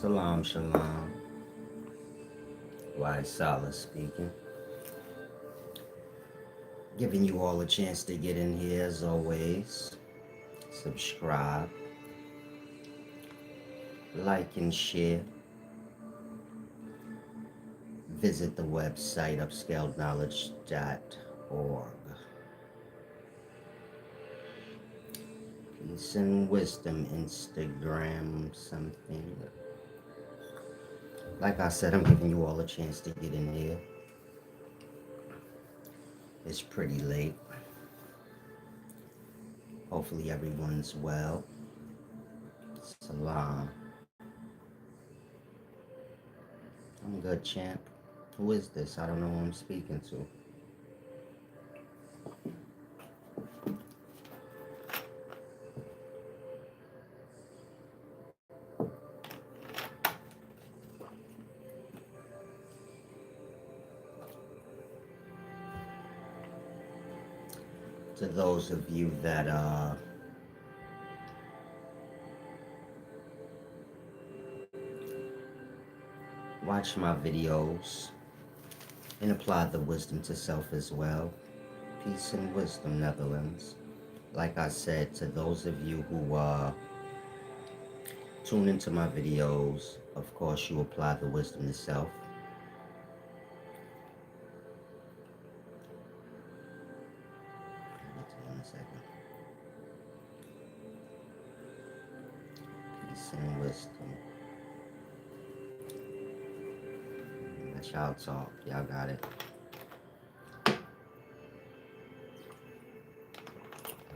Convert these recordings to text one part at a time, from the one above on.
Salam, shalom. Why Solace speaking. Giving you all a chance to get in here as always. Subscribe, like, and share. Visit the website upscaledknowledge.org. Peace and wisdom, Instagram, something. Like I said, I'm giving you all a chance to get in here. It's pretty late. Hopefully everyone's well. Salam. I'm good, champ. Who is this? I don't know who I'm speaking to. To those of you that watch my videos and apply the wisdom to self as well. Peace and wisdom, Netherlands. Like I said, to those of you who tune into my videos, of course you apply the wisdom to self. Peace and wisdom. Let y'all talk. Y'all got it.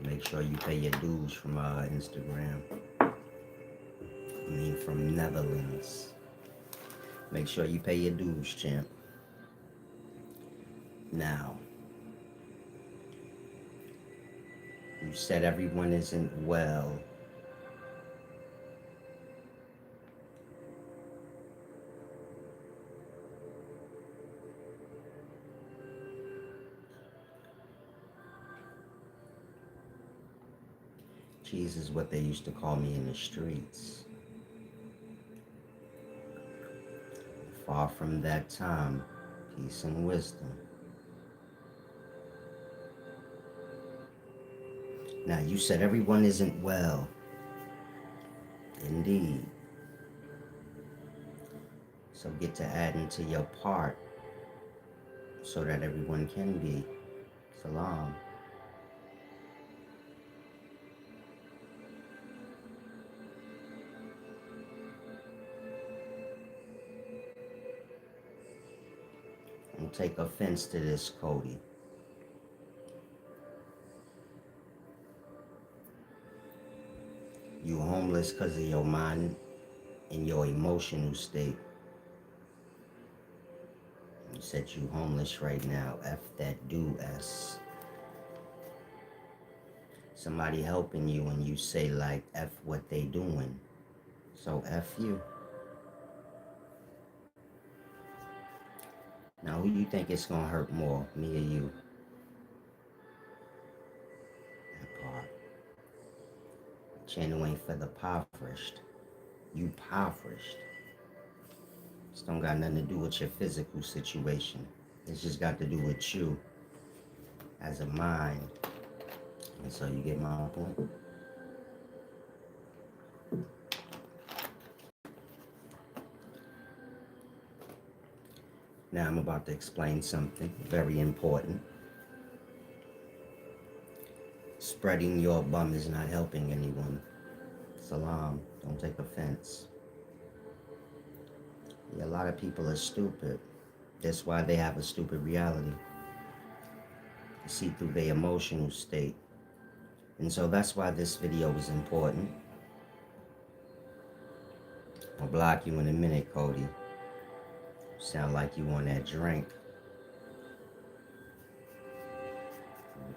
Make sure you pay your dues from Instagram. From Netherlands. Make sure you pay your dues, champ. Now, you said everyone isn't well. Cheese is what they used to call me in the streets. Far from that time, peace and wisdom. Now, you said everyone isn't well. Indeed. So get to adding to your part so that everyone can be. Salam. Don't take offense to this, Cody. You homeless because of your mind and your emotional state. You said you homeless right now. F that do S. Somebody helping you and you say like F what they doing. So F you. Now who you think it's gonna hurt more, me or you? That part. Channel ain't for the impoverished. You impoverished. This don't got nothing to do with your physical situation. It's just got to do with you as a mind. And so you get my point? Now I'm about to explain something very important. Spreading your bum is not helping anyone. Salam, don't take offense. Yeah, a lot of people are stupid. That's why they have a stupid reality. You see through their emotional state. And so that's why this video is important. I'll block you in a minute, Cody. Sound like you want that drink.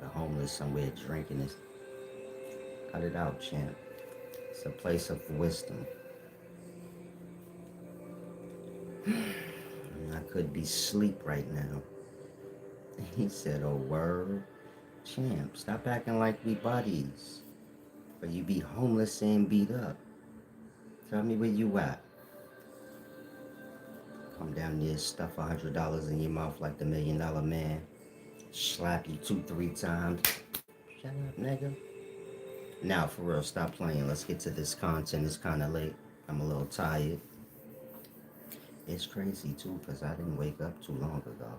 The homeless somewhere drinking this. Cut it out, champ. It's a place of wisdom. I could be asleep right now. He said, oh, word. Champ, stop acting like we buddies. Or you be homeless and beat up. Tell me where you at. Come down there, stuff $100 in your mouth like the $1 million man. Slap you 2, 3 times. Shut up, nigga. Now, for real, stop playing. Let's get to this content. It's kind of late. I'm a little tired. It's crazy, too, because I didn't wake up too long ago.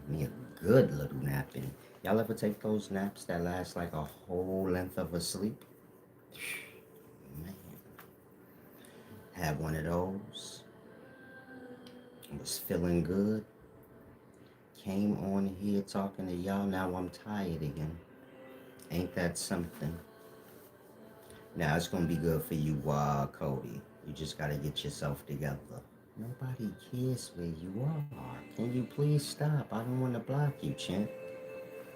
Me a good little napping. Y'all ever take those naps that last like a whole length of a sleep? Man. Had one of those. Was feeling good. Came on here talking to y'all. Now I'm tired again. Ain't that something? Now it's gonna be good for you, Cody. You just gotta get yourself together. Nobody cares where you are. Can you please stop? I don't want to block you, champ.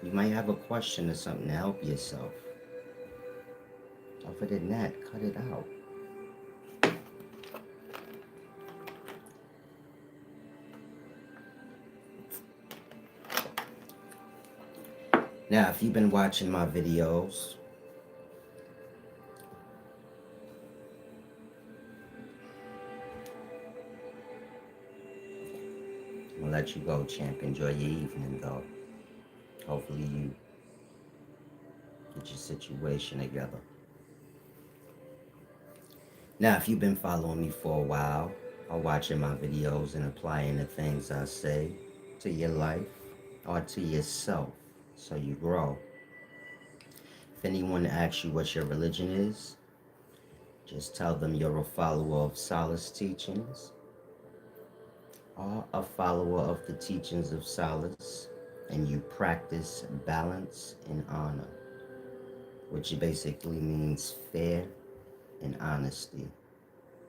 You might have a question or something to help yourself. Other than that, cut it out. Now, if you've been watching my videos, I'm gonna let you go, champ. Enjoy your evening, though. Hopefully you get your situation together. Now, if you've been following me for a while, or watching my videos and applying the things I say to your life or to yourself so you grow. If anyone asks you what your religion is, just tell them you're a follower of Solace teachings or a follower of the teachings of Solace, and you practice balance and honor, which basically means fair and honesty,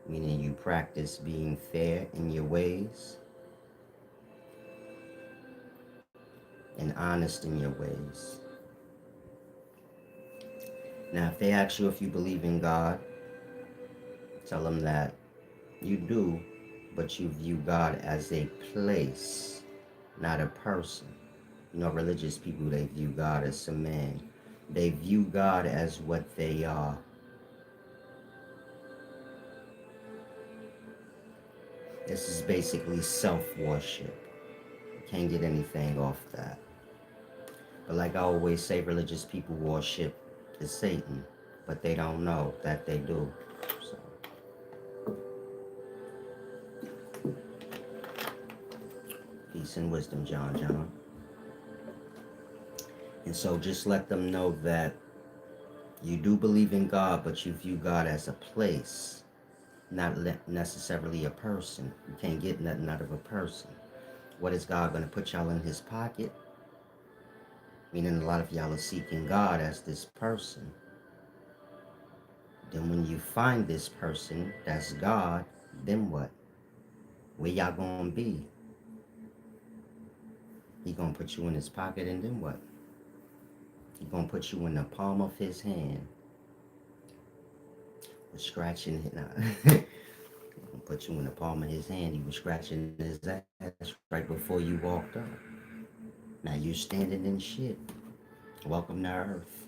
meaning you practice being fair in your ways and honest in your ways. Now, if they ask you if you believe in God, tell them that you do, but you view God as a place, not a person. You know, religious people, they view God as a man. They view God as what they are. This is basically self-worship. You can't get anything off that. But like I always say, religious people worship the Satan, but they don't know that they do. So, peace and wisdom, John. And so just let them know that you do believe in God, but you view God as a place, not necessarily a person. You can't get nothing out of a person. What is God going to put y'all in his pocket? Meaning a lot of y'all are seeking God as this person. Then when you find this person, that's God, then what? Where y'all going to be? He going to put you in his pocket, and then what? He going to put you in the palm of his hand. With scratching it. Nah. Put you in the palm of his hand. He was scratching his ass right before you walked up. Now you standing in shit. Welcome to Earth.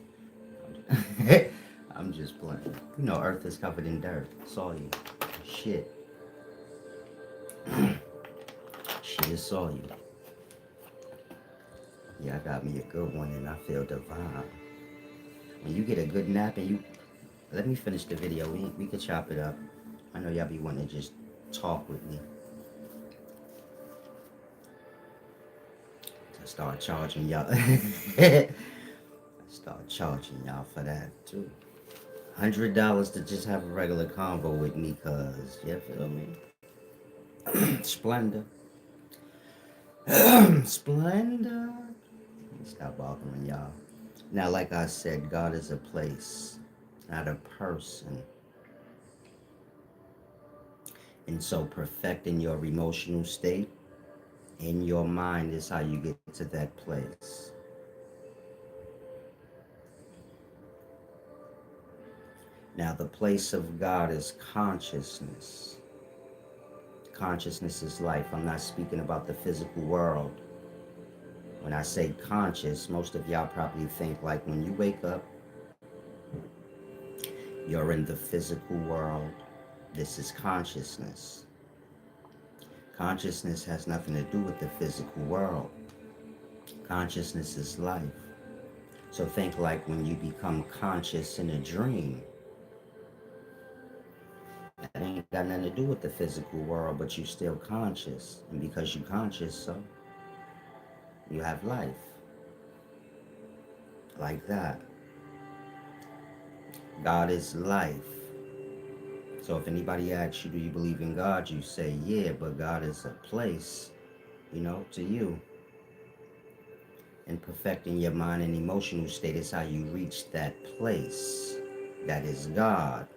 I'm just playing. You know, Earth is covered in dirt. Saw you. Shit. Shit is saw you. Yeah, I got me a good one and I feel divine. When you get a good nap and you... Let me finish the video. We could chop it up. I know y'all be wanting to just talk with me. To start charging y'all. Start charging y'all for that too. $100 to just have a regular convo with me, cuz, you feel me? Splendor. Splendor. Stop bothering y'all. Now, like I said, God is a place, not a person. And so perfecting your emotional state in your mind is how you get to that place. Now, the place of God is consciousness. Consciousness is life. I'm not speaking about the physical world. When I say conscious, most of y'all probably think like when you wake up, you're in the physical world. This is consciousness. Consciousness has nothing to do with the physical world. Consciousness is life. So think like when you become conscious in a dream, that ain't got nothing to do with the physical world, but you still conscious. And because you conscious, so you have life. Like that. God is life. So if anybody asks you, do you believe in God? You say, yeah, but God is a place, to you. And perfecting your mind and emotional state is how you reach that place. That is God.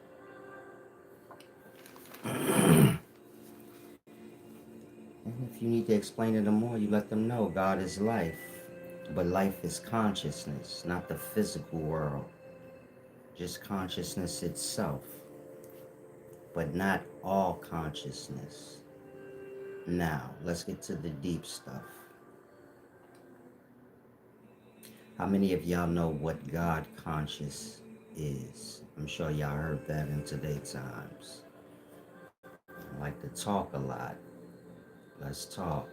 And if you need to explain it more, you let them know God is life. But life is consciousness, not the physical world. Just consciousness itself. But not all consciousness. Now, let's get to the deep stuff. How many of y'all know what God conscious is? I'm sure y'all heard that in today's times. I like to talk a lot. Let's talk.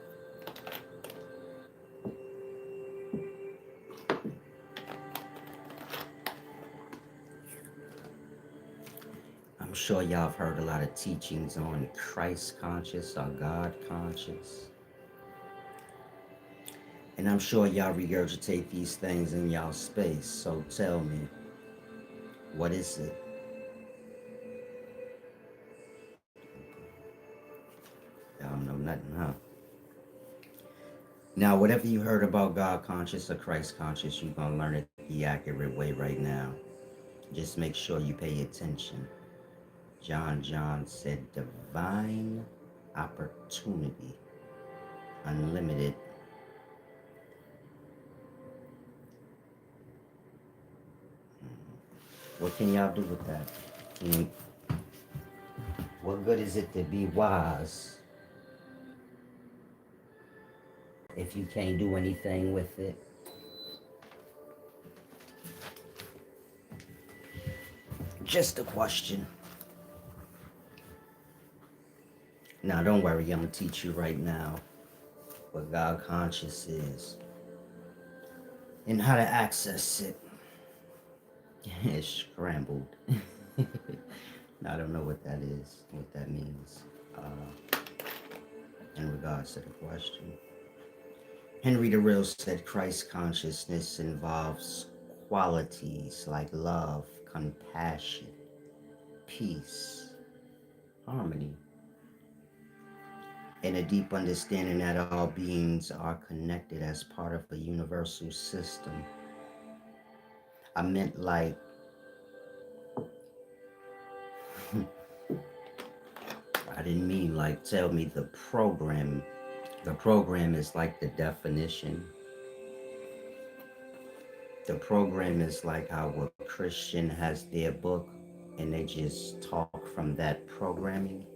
I'm sure y'all have heard a lot of teachings on Christ conscious or God conscious. And I'm sure y'all regurgitate these things in y'all space. So tell me, what is it? Y'all know nothing, huh? Now, whatever you heard about God conscious or Christ conscious, you're going to learn it the accurate way right now. Just make sure you pay attention. John said divine opportunity, unlimited. What can y'all do with that? What good is it to be wise if you can't do anything with it? Just a question. Now, don't worry, I'm going to teach you right now what God conscious is and how to access it. It's scrambled. I don't know what that is, what that means in regards to the question. Henry the Real said Christ consciousness involves qualities like love, compassion, peace, harmony, and a deep understanding that all beings are connected as part of a universal system. I meant like, I didn't mean like tell me the program. The program is like the definition. The program is like how a Christian has their book and they just talk from that programming.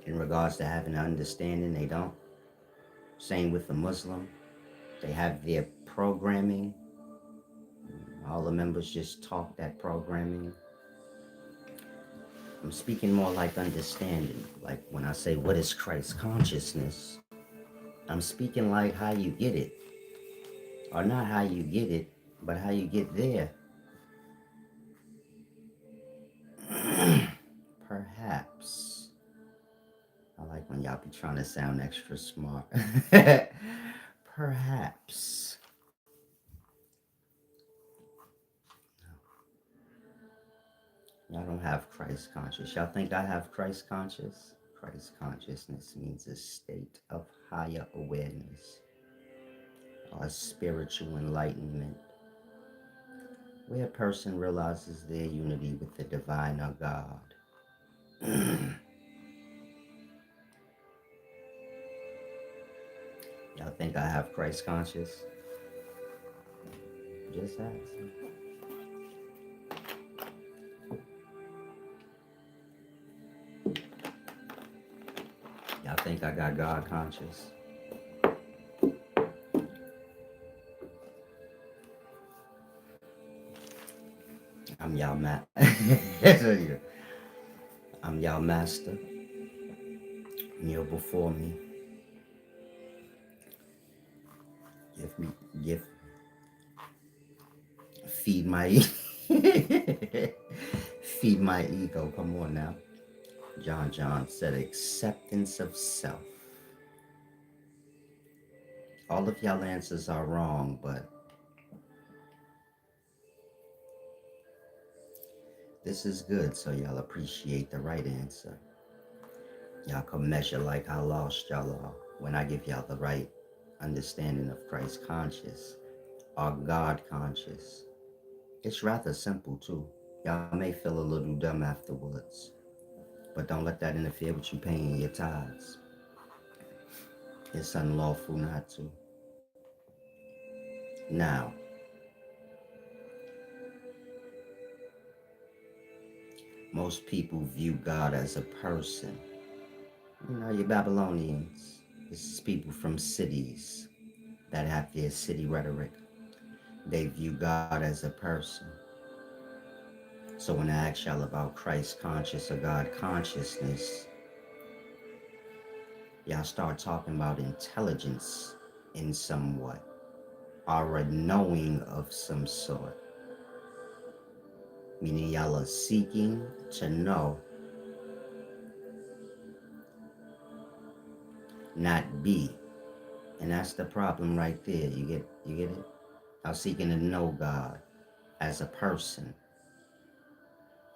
In regards to having an understanding, they don't. Same with the Muslim. They have their programming. All the members just talk that programming. I'm speaking more like understanding. Like when I say, what is Christ consciousness? I'm speaking like how you get it. Or not how you get it, but how you get there. Perhaps. I like when y'all be trying to sound extra smart. Perhaps. Y'all don't have Christ conscious. Y'all think I have Christ conscious? Christ consciousness means a state of higher awareness or spiritual enlightenment where a person realizes their unity with the divine or God. Y'all think I have Christ conscious? Just asking. Y'all think I got God conscious? I'm y'all I'm y'all master. kneel before me, give me, give, feed my, feed my ego. Come on now. John said acceptance of self. All of y'all answers are wrong, but this is good, so y'all appreciate the right answer. Y'all can measure like how lost y'all are when I give y'all the right understanding of Christ conscious or God conscious. It's rather simple too. Y'all may feel a little dumb afterwards, but don't let that interfere with you paying your tithes. It's unlawful not to. Now, most people view God as a person. You know, your Babylonians. This is people from cities that have their city rhetoric. They view God as a person. So when I ask y'all about Christ conscious or God consciousness, y'all start talking about intelligence in somewhat, or a knowing of some sort. Meaning y'all are seeking to know, not be. And that's the problem right there. You get it? Y'all seeking to know God as a person.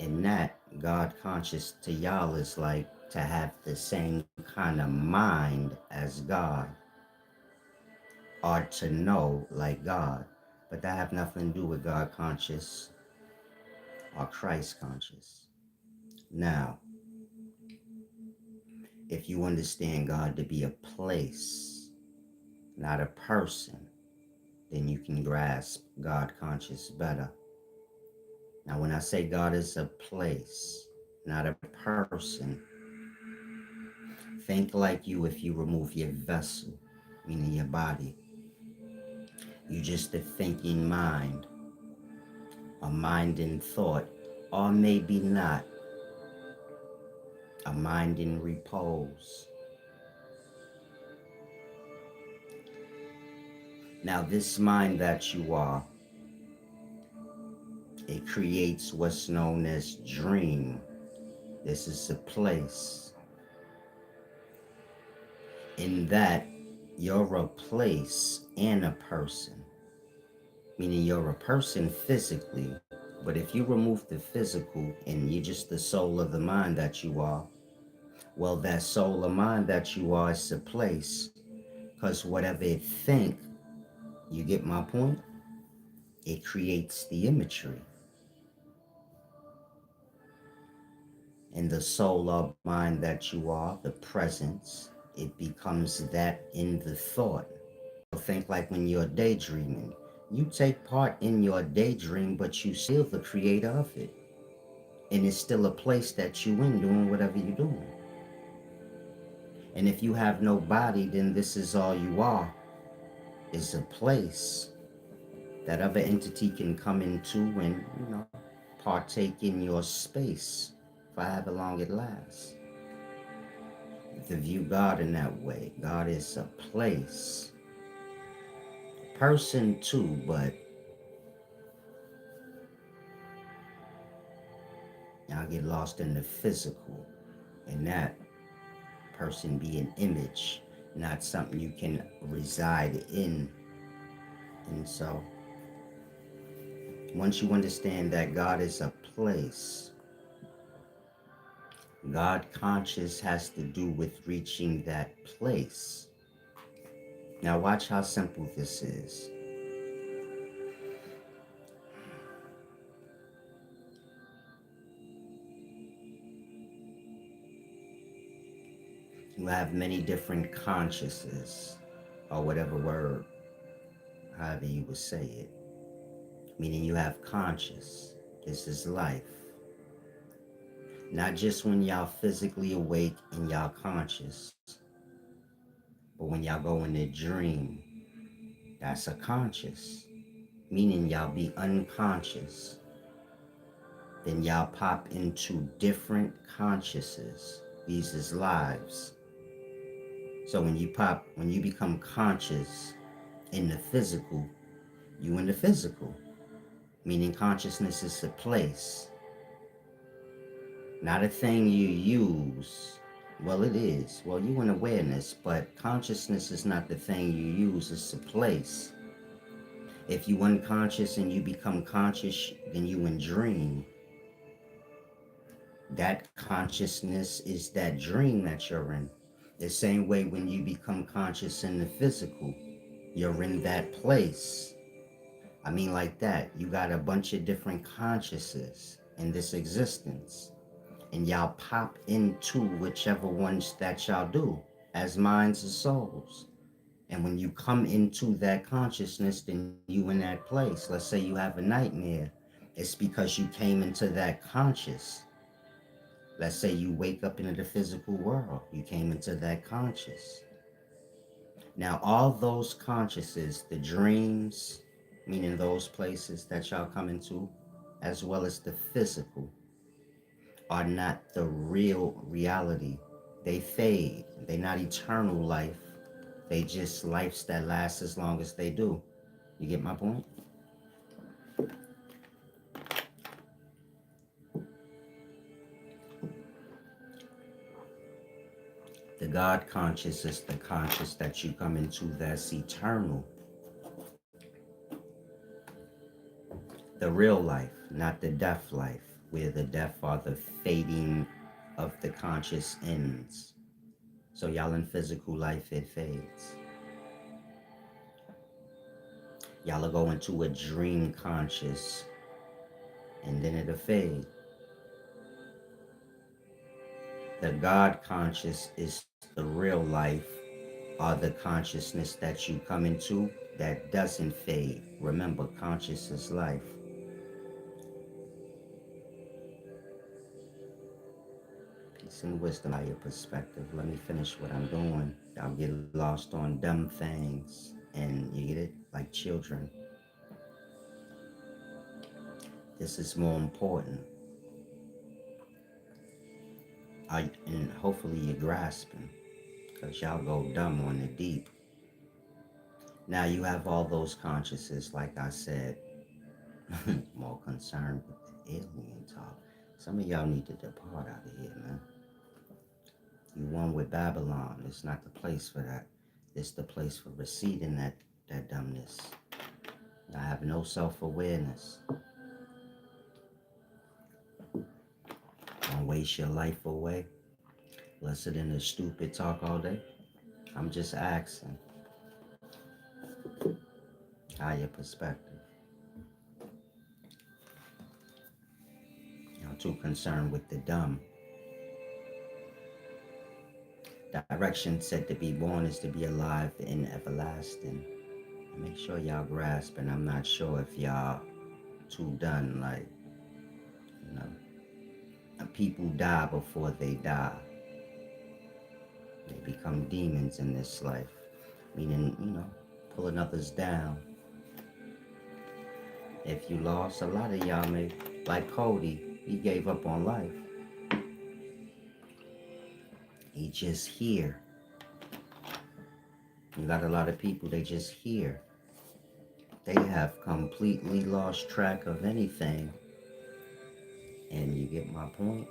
And that God conscious to y'all is like to have the same kind of mind as God, or to know like God. But that have nothing to do with God conscious or Christ conscious. Now, if you understand God to be a place, not a person, then you can grasp God conscious better. Now, when I say God is a place, not a person, think like you if you remove your vessel, meaning your body. You just a thinking mind, a mind in thought, or maybe not, a mind in repose. Now, this mind that you are, it creates what's known as dream. This is a place. In that, you're a place and a person, meaning you're a person physically. But if you remove the physical and you're just the soul of the mind that you are, well, that soul of mind that you are is a place. Because whatever it think, you get my point? It creates the imagery. And the soul of mind that you are, the presence, it becomes that in the thought. Think like when you're daydreaming. You take part in your daydream, but you still the creator of it. And it's still a place that you in doing whatever you're doing. And if you have no body, then this is all you are, is a place that other entity can come into and, partake in your space for however long it lasts. To view God in that way, God is a place, person too, but y'all get lost in the physical, and that person be an image, not something you can reside in. And so, once you understand that God is a place, God conscious has to do with reaching that place. Now, watch how simple this is. You have many different consciousnesses, or whatever word, however you would say it. Meaning you have conscious. This is life. Not just when y'all physically awake and y'all conscious, but when y'all go in a dream, that's a conscious. Meaning y'all be unconscious. Then y'all pop into different consciouses. These is lives. So when you become conscious in the physical, you in the physical, meaning consciousness is a place, not a thing you use. Well, it is. Well, you in awareness, but consciousness is not the thing you use, it's a place. If you unconscious and you become conscious, then you in dream. That consciousness is that dream that you're in. The same way when you become conscious in the physical, you're in that place. I mean, like that. You got a bunch of different consciousness in this existence, and y'all pop into whichever ones that y'all do as minds and souls. And when you come into that consciousness, then you in that place. Let's say you have a nightmare. It's because you came into that conscious. Let's say you wake up into the physical world. You came into that conscious. Now, all those consciouses, the dreams, meaning those places that y'all come into, as well as the physical, are not the real reality. They fade. They're not eternal life. They just lives that last as long as they do. You get my point? The God conscious is the conscious that you come into that's eternal. The real life, not the death life, where the death are the fading of the conscious ends. So y'all in physical life, it fades. Y'all will go into a dream conscious, and then it'll fade. The God conscious is the real life, or the consciousness that you come into that doesn't fade. Remember, conscious is life. Peace and wisdom by your perspective. Let me finish what I'm doing. Y'all get lost on dumb things, and you get it like children. This is more important. And hopefully you're grasping, because y'all go dumb on the deep. Now you have all those consciouses, like I said, more concerned with the alien talk. Some of y'all need to depart out of here, man. You one with Babylon. It's not the place for that. It's the place for receiving that dumbness. I have no self-awareness. Don't waste your life away listening to stupid talk all day. I'm just asking. Higher perspective. Y'all too concerned with the dumb. Direction said to be born is to be alive in everlasting. Make sure y'all grasp, and I'm not sure if y'all too done, like, you know, people die before they die. They become demons in this life, meaning, pulling others down. If you lost, a lot of y'all may, like Cody, he gave up on life. He just here. You got a lot of people, they just here. They have completely lost track of anything. And you get my point?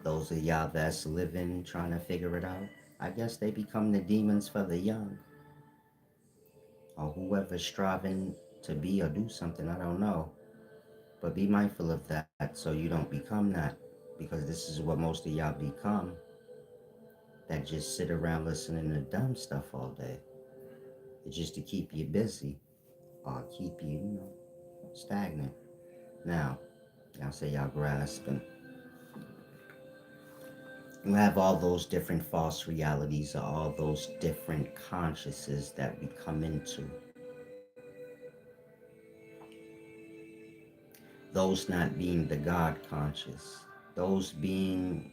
Those of y'all that's living, trying to figure it out, I guess they become the demons for the young. Or whoever's striving to be or do something, I don't know. But be mindful of that so you don't become that. Because this is what most of y'all become. That just sit around listening to dumb stuff all day. It's just to keep you busy or keep you, stagnant. Now, y'all say y'all grasping. You have all those different false realities or all those different consciouses that we come into. Those not being the God conscious, those being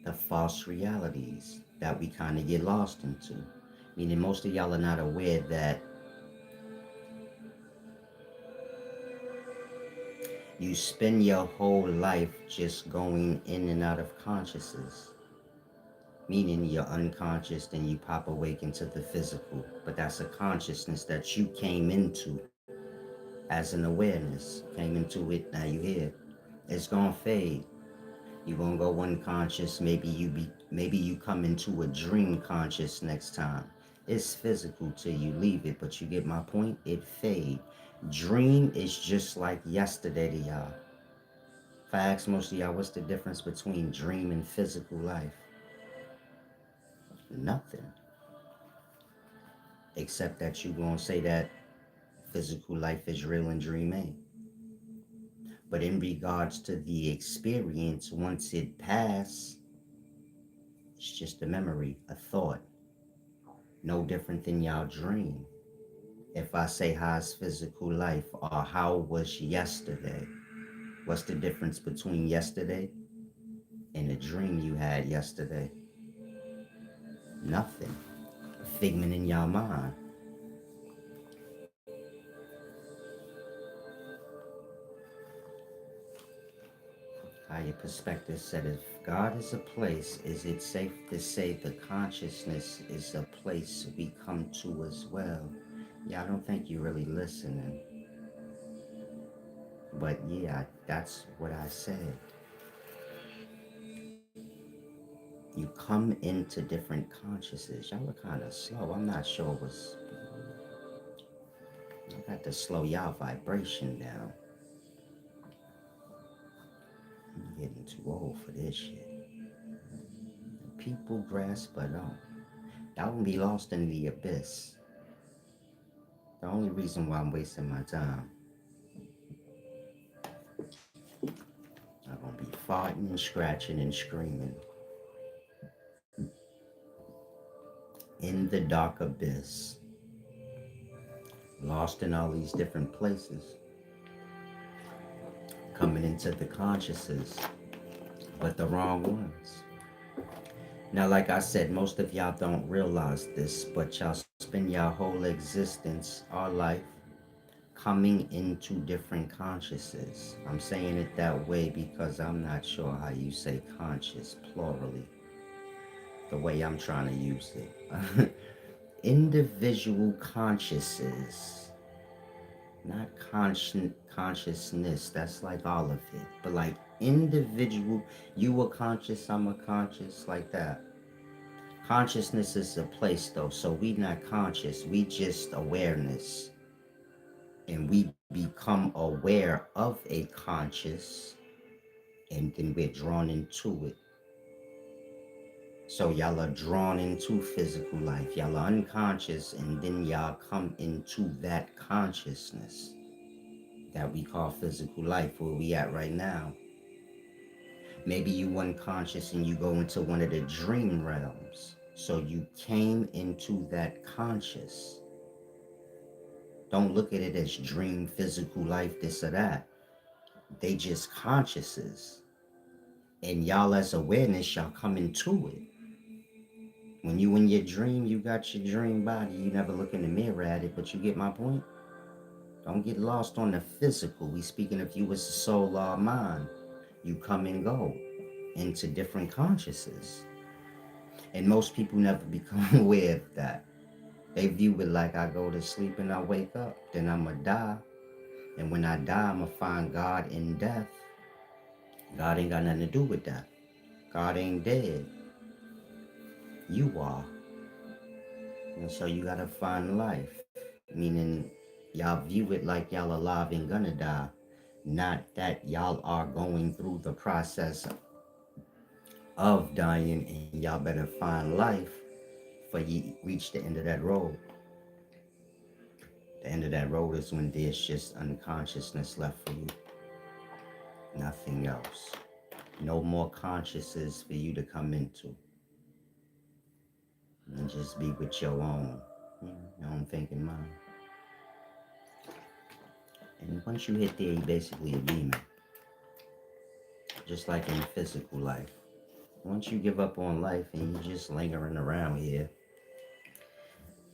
the false realities that we kind of get lost into. Meaning most of y'all are not aware that you spend your whole life just going in and out of consciousness. meaning you're unconscious, then you pop awake into the physical. But that's a consciousness that you came into as an awareness. Came into it, now you here. It's gonna fade. You're gonna go unconscious. Maybe you come into a dream conscious next time. It's physical till you leave it, but you get my point? It fade. Dream is just like yesterday to y'all. If I ask most of y'all what's the difference between dream and physical life, nothing. Except that you gonna say that physical life is real and dream ain't. But in regards to the experience, once it passed, it's just a memory, a thought. No different than y'all dream. If I say how's physical life or how was yesterday, what's the difference between yesterday and the dream you had yesterday? Nothing. A figment in your mind. Higher perspective said if God is a place, is it safe to say the consciousness is a place we come to as well? Yeah, I don't think you're really listening. But yeah, that's what I said. You come into different consciousness. Y'all are kind of slow. I'm not sure what's. I got to slow y'all vibration down. I'm getting too old for this shit. People grasp but don't. Y'all gonna be lost in the abyss. The only reason why I'm wasting my time, I'm gonna be farting and scratching and screaming in the dark abyss, lost in all these different places, coming into the consciousness, but the wrong ones. Now, like I said, most of y'all don't realize this, but y'all spend your whole existence, our life, coming into different consciousness. I'm saying it that way because I'm not sure how you say conscious plurally, the way I'm trying to use it. Individual consciousness, not consciousness, that's like all of it, but like individual, you are conscious, I'm a conscious, like that. Consciousness is a place though, so we not conscious, we just awareness. And we become aware of a conscious and then we're drawn into it. So y'all are drawn into physical life. Y'all are unconscious and then y'all come into that consciousness that we call physical life where we at right now. Maybe you unconscious and you go into one of the dream realms. So you came into that conscious. Don't look at it as dream, physical life, this or that. They just consciouses. And y'all as awareness, y'all come into it. When you in your dream, you got your dream body. You never look in the mirror at it, but you get my point? Don't get lost on the physical. We speaking of you as the soul or mind. You come and go into different consciousnesses. And most people never become aware of that. They view it like I go to sleep and I wake up, then I'ma die. And when I die, I'ma find God in death. God ain't got nothing to do with that. God ain't dead. You are. And so you gotta find life. Meaning y'all view it like y'all alive and gonna die. Not that y'all are going through the process of dying and y'all better find life for you reach the end of that road. The end of that road is when there's just unconsciousness left for you. Nothing else. No more consciousness for you to come into. And just be with your own thinking mind. And once you hit there, you're basically a demon. Just like in physical life. Once you give up on life and you're just lingering around here,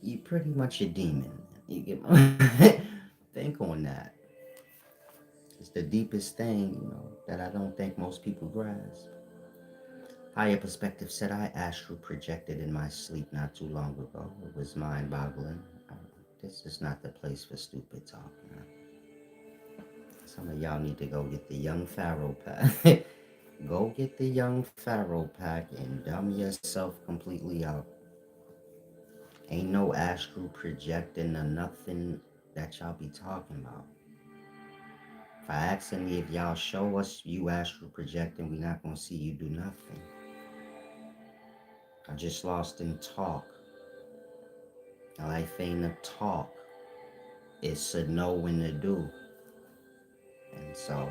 you're pretty much a demon. You get think on that. It's the deepest thing, that I don't think most people grasp. Higher perspective said I astral projected in my sleep not too long ago. It was mind boggling. This is not the place for stupid talk, man. Some of y'all need to go get the young Pharaoh pack. Go get the young Pharaoh pack and dumb yourself completely out. Ain't no astral projecting or nothing that y'all be talking about. If I ask any of y'all, show us you astral projecting, we not gonna see you do nothing. I just lost in talk. Life ain't a talk. It's a know when to do. And so,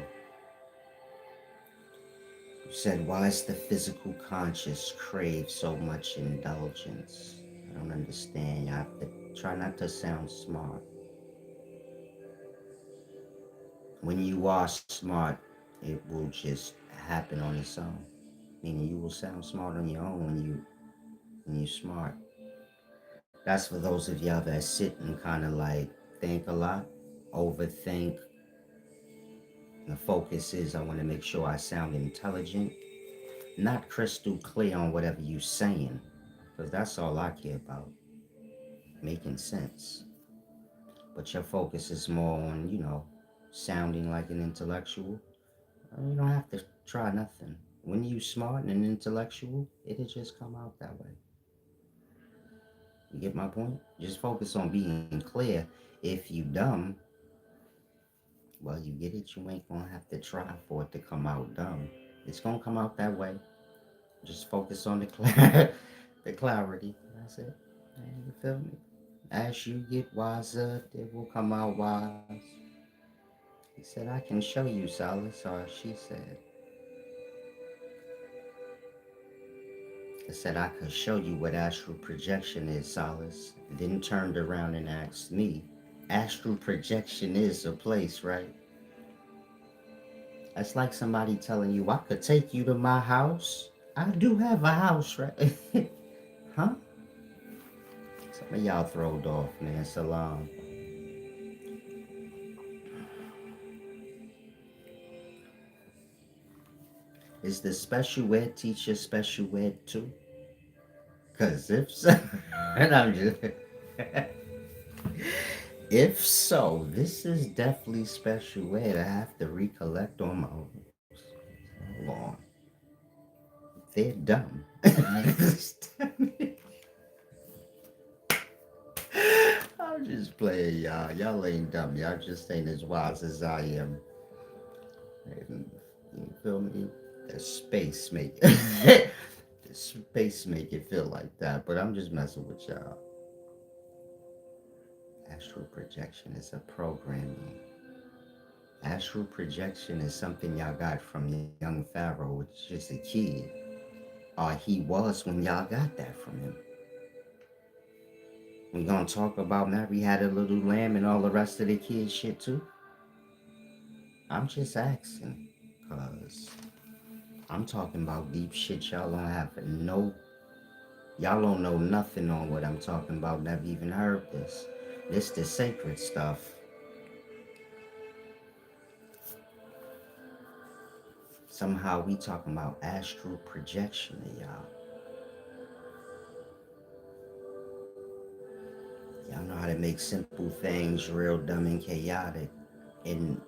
you said, why is the physical conscious crave so much indulgence? I don't understand. You have to try not to sound smart. When you are smart, it will just happen on its own. Meaning you will sound smart on your own when you're smart. That's for those of y'all that sit and kind of like think a lot, overthink. The focus is I want to make sure I sound intelligent, not crystal clear on whatever you're saying, because that's all I care about, making sense. But your focus is more on, sounding like an intellectual. You don't have to try nothing. When you smart and intellectual, it'll just come out that way. You get my point? Just focus on being clear. If you dumb, well, you get it. You ain't gonna have to try for it to come out dumb. It's gonna come out that way. Just focus on the clarity. That's it. You feel me? As you get wiser, it will come out wise. He said, I can show you, Solace, or she said. I said, I could show you what astral projection is, Solace. Then turned around and asked me, astral projection is a place, right? That's like somebody telling you, I could take you to my house. I do have a house, right? Huh? Some of y'all throwed off, man. Salam. Is the special ed teacher special ed too? Because if so, and I'm just, if so, this is definitely special ed. I have to recollect on my own. Hold on. They're dumb. I'm just playing, y'all. Y'all ain't dumb. Y'all just ain't as wise as I am. You feel me? The space make it. The space make it feel like that. But I'm just messing with y'all. Astral projection is a programming. Astral projection is something y'all got from young Pharaoh, which is just a kid. Or he was when y'all got that from him. We gonna talk about Mary had a little lamb and all the rest of the kid shit too? I'm just asking, cause I'm talking about deep shit y'all don't have y'all don't know nothing on what I'm talking about, never even heard this. This the sacred stuff. Somehow we talking about astral projection to y'all. Y'all know how to make simple things real dumb and chaotic. And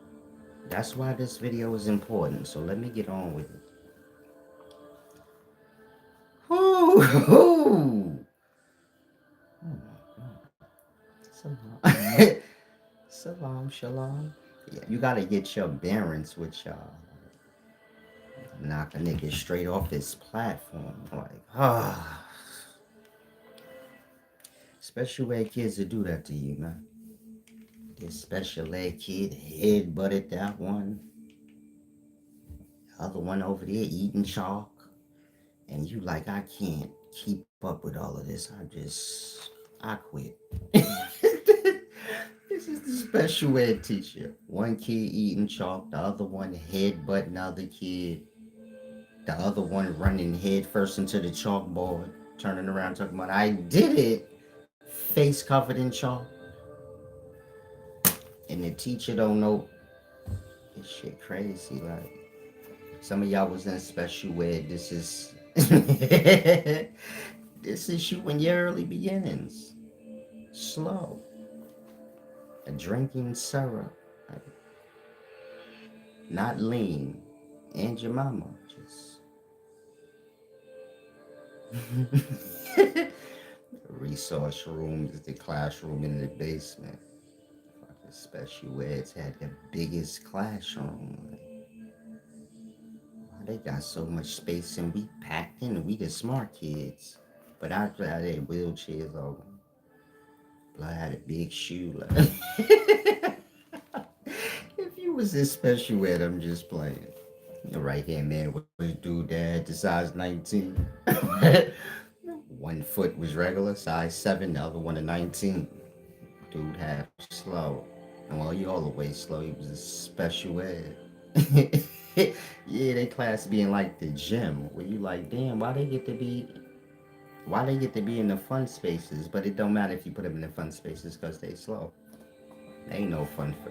that's why this video is important. So let me get on with it. Whoo! Oh my God. Salam. Salam, shalom. Yeah, you gotta get your bearings with y'all. Knock a nigga straight off his platform. Like, special ed kids that do that to you, man. This special ed kid head butted that one. The other one over there eating chalk. And you like, I can't keep up with all of this. I quit. This is the special ed teacher. One kid eating chalk, the other one headbutting the other kid. The other one running head first into the chalkboard, turning around talking about, I did it. Face covered in chalk. And the teacher don't know. This shit crazy. Like, some of y'all was in special ed. This is This is you in your early beginnings. Slow. Drinking syrup. Not lean. And your mama. Just resource room is the classroom in the basement. Fucking special eds had the biggest classroom. They got so much space and we packed in and we the smart kids. But I had wheelchairs all. I had a big shoe. Like, if you was this special ed, I'm just playing. The right hand man was dude that had the size 19. One foot was regular, size 7, the other one a 19. Dude half slow. And well, you all the way slow. He was a special ed. Yeah, they class being like the gym, where you like, damn, why they get to be in the fun spaces, but it don't matter if you put them in the fun spaces because they slow. Ain't no fun for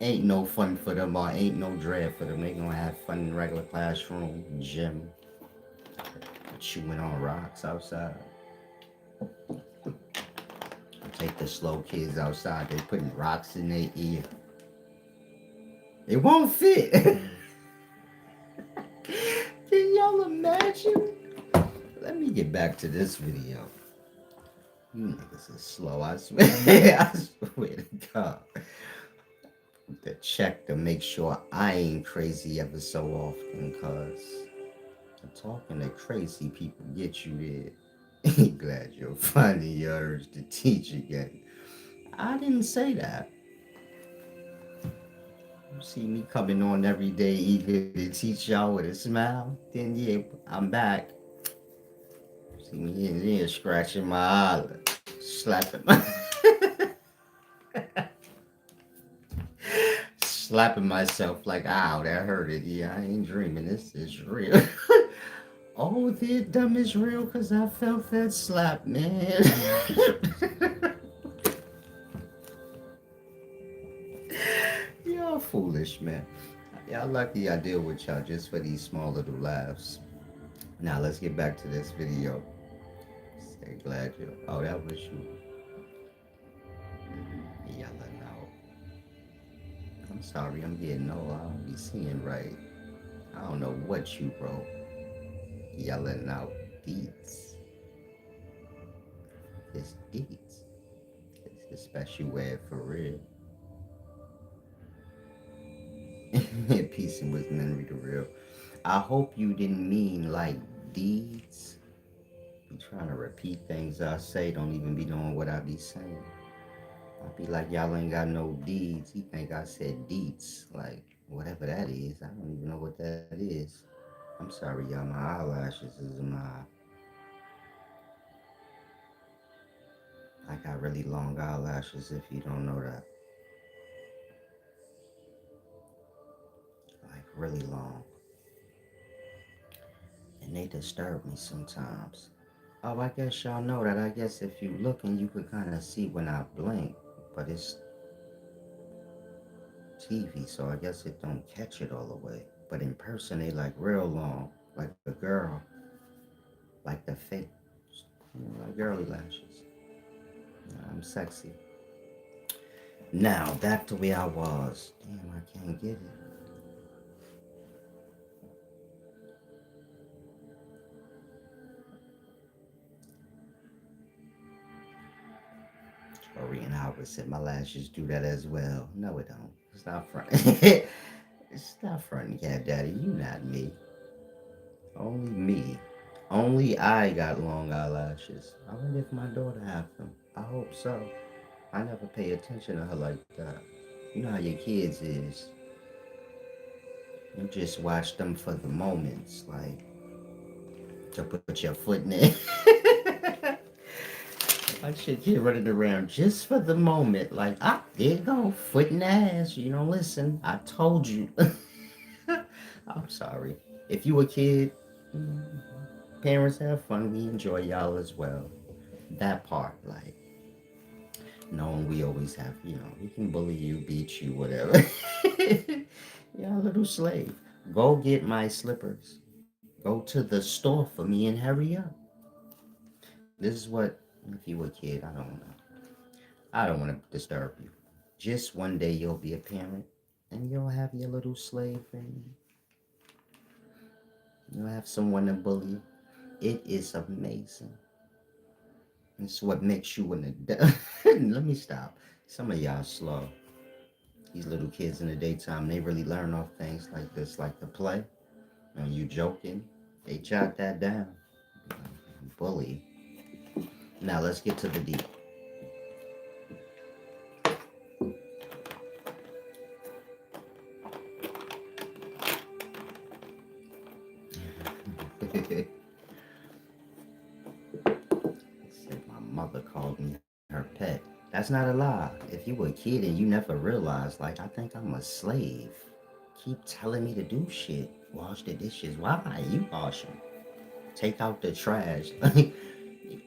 ain't no fun for them or ain't no dread for them. They gonna have fun in regular classroom, gym, chewing on rocks outside. Take the slow kids outside, they putting rocks in their ear. It won't fit. Can y'all imagine? Let me get back to this video. You niggas is slow, I swear. I swear to God. To check to make sure I ain't crazy ever so often, cause talking to crazy people get you there. Glad you're finding your urge to teach again. I didn't say that. You see me coming on every day eager to teach y'all with a smile, then yeah, I'm back. See me in there scratching my eyelid, slapping my slapping myself like, ow, that hurted. Yeah, I ain't dreaming. This is real. Oh, the dumb is real because I felt that slap, man. Y'all foolish, man. Y'all lucky I deal with y'all just for these small little laughs. Now let's get back to this video. Say glad you. Oh, that was you. Yelling out. I'm sorry, I'm getting old. I don't be seeing right. I don't know what you wrote. Yelling out beats. It's beats. It's a special word for real. Peace and wisdom and read the real. I hope you didn't mean like deeds. Be trying to repeat things I say, don't even be knowing what I be saying. I be like, y'all ain't got no deeds. He think I said deeds. Like, whatever that is. I don't even know what that is. I'm sorry, y'all. My eyelashes is I got really long eyelashes if you don't know that. Like, really long. And they disturb me sometimes. Oh, I guess y'all know that. I guess if you looking, you could kind of see when I blink. But it's TV, so I guess it don't catch it all the way. But in person, they like real long, like a girl, like the fake, like girly lashes. I'm sexy. Now back to where I was. Damn, I can't get it. Korean opposite. My lashes do that as well. No, it don't. It's not front. It's not front, cat daddy. You not me. Only me. Only I got long eyelashes. I wonder if my daughter have them. I hope so. I never pay attention to her like that. You know how your kids is. You just watch them for the moments, like to put your foot in it. Like your kid running around just for the moment, like, ah, there you go, foot in the ass. You don't listen. I told you. I'm sorry. If you a kid, parents have fun. We enjoy y'all as well. That part, like, knowing we always have, we can bully you, beat you, whatever. You're a little slave. Go get my slippers. Go to the store for me and hurry up. This is what, if you were a kid, I don't want to disturb you. Just one day you'll be a parent and you'll have your little slave and you'll have someone to bully. It is amazing. It's what makes you an adult. Let me stop. Some of y'all slow. These little kids in the daytime, they really learn off things like this, like the play. And you joking, they jot that down. Bully. Now let's get to the deep. Said my mother called me her pet. That's not a lie. If you were a kid and you never realized, like, I think I'm a slave. Keep telling me to do shit. Wash the dishes. Why? You wash them. Take out the trash.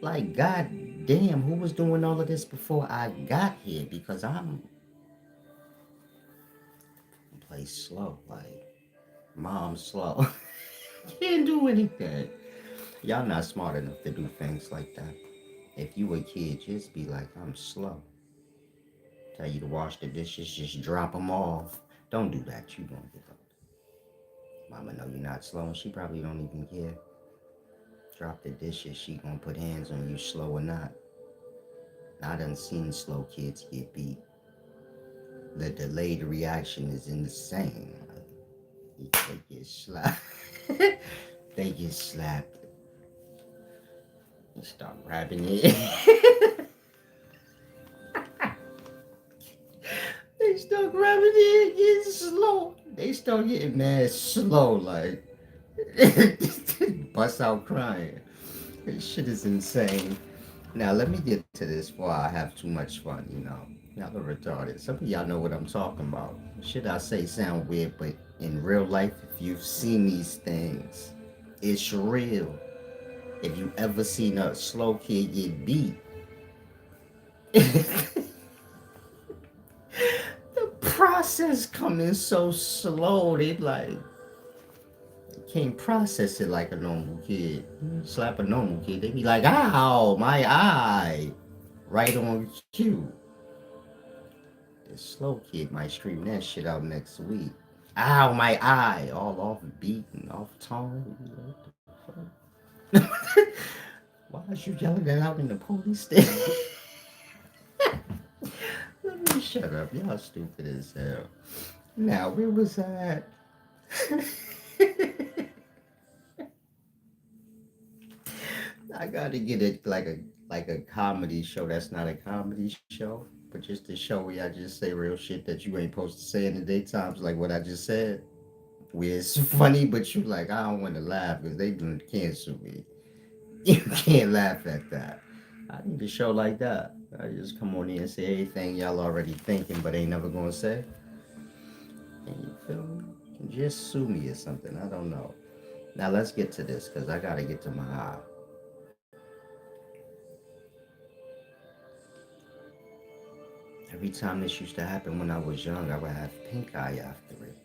Like, god damn, who was doing all of this before I got here? Because I'm play slow. Like, mom slow. Can't do anything. Y'all not smart enough to do things like that. If you a kid, just be like, I'm slow. Tell you to wash the dishes, just drop them off. Don't do that. You gonna get up. Mama know you're not slow, and she probably don't even care. Drop the dishes, she gonna put hands on you, slow or not. I done seen slow kids get beat. The delayed reaction is insane. They get slapped. They get slapped. You start grabbing it. They start grabbing it, getting slow. They start getting mad slow, like bust out crying. This shit is insane. Now let me get to this before I have too much fun. Y'all are retarded. Some of y'all know what I'm talking about. Shit I say sound weird, but in real life, if you've seen these things, it's real. If you ever seen a slow kid get beat, the process coming so slow, they like can't process it like a normal kid. Slap a normal kid, they be like, ow, my eye. Right on cue. The slow kid might scream that shit out next week. Ow, my eye. All off beat and off tone. What the fuck? Why is you yelling that out in the police station? Let me shut up. Y'all stupid as hell. Now, where was I at? I gotta get it like a comedy show that's not a comedy show, but just a show where I just say real shit that you ain't supposed to say in the daytimes, like what I just said. Where it's funny, but you like, I don't want to laugh because they gonna cancel me. You can't laugh at that. I need a show like that. I just come on here and say everything y'all already thinking, but ain't never gonna say. And you feel me? Just sue me or something. I don't know. Now let's get to this because I gotta get to my eye. Every time this used to happen when I was young, I would have pink eye after it.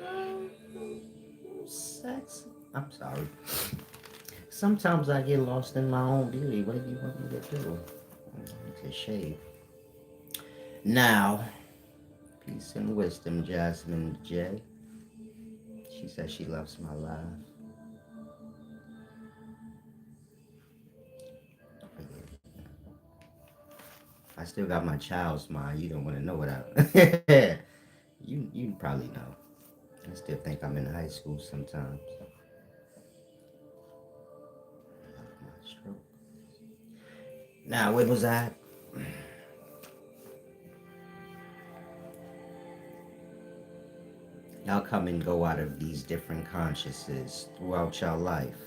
Um, Sex. I'm sorry. Sometimes I get lost in my own beauty. What do you want me to do? I need to shave. Now, peace and wisdom, Jasmine J. She says she loves my laugh. I still got my child's mind. You don't want to know what I. you probably know. I still think I'm in high school sometimes. My stroke. Now, where was I? Y'all come and go out of these different consciousnesses throughout your life.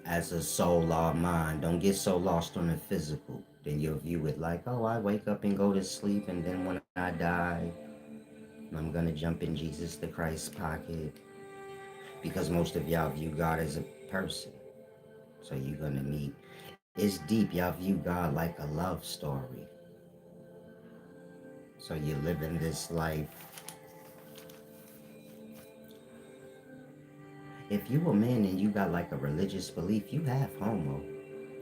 As a soul or mind, don't get so lost on the physical. Then you'll view it like, oh, I wake up and go to sleep, and then when I die, I'm gonna jump in Jesus the Christ pocket. Because most of y'all view God as a person. So you're gonna meet. It's deep. Y'all view God like a love story. So you're living this life. If you a man and you got like a religious belief, you have homo.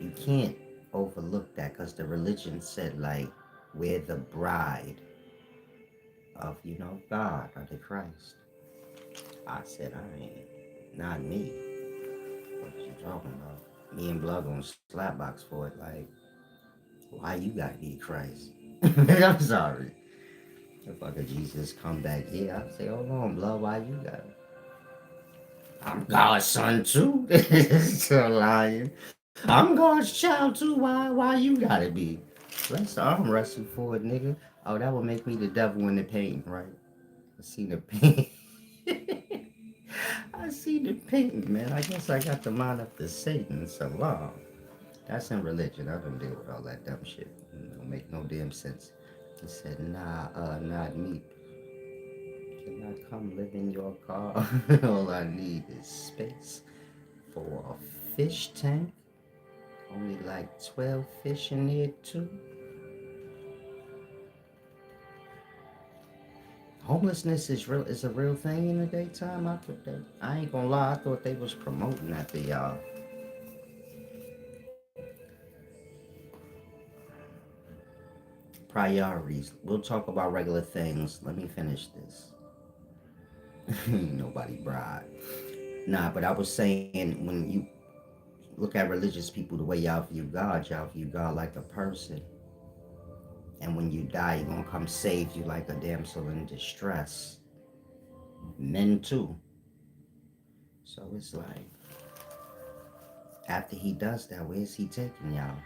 You can't overlook that because the religion said like we're the bride of, God or the Christ. I said I ain't. Not me. What you talking about? Me and Blood gonna slap box for it. Like, why you gotta be Christ? I'm sorry. If I could Jesus come back here, I'd say, hold on, Blood, why you gotta? I'm God's son too. Still lying. I'm God's child too. Why you gotta be? Let's arm wrestle for it, nigga. Oh, that would make me the devil in the paint, right? I see the paint. I see the paint, man. I guess I got the mind up to Satan. So long. That's in religion. I don't deal with all that dumb shit. It don't make no damn sense. He said, nah, not me. Can I come live in your car? All I need is space for a fish tank. Only like 12 fish in there too. Homelessness is a real thing in the daytime. I ain't gonna lie, I thought they was promoting that to y'all. Priorities. We'll talk about regular things. Let me finish this. Nobody bribed. Nah, but I was saying when you look at religious people, the way y'all view God like a person. And when you die, you're gonna come save you like a damsel in distress. Men too. So it's like, after he does that, where's he taking y'all?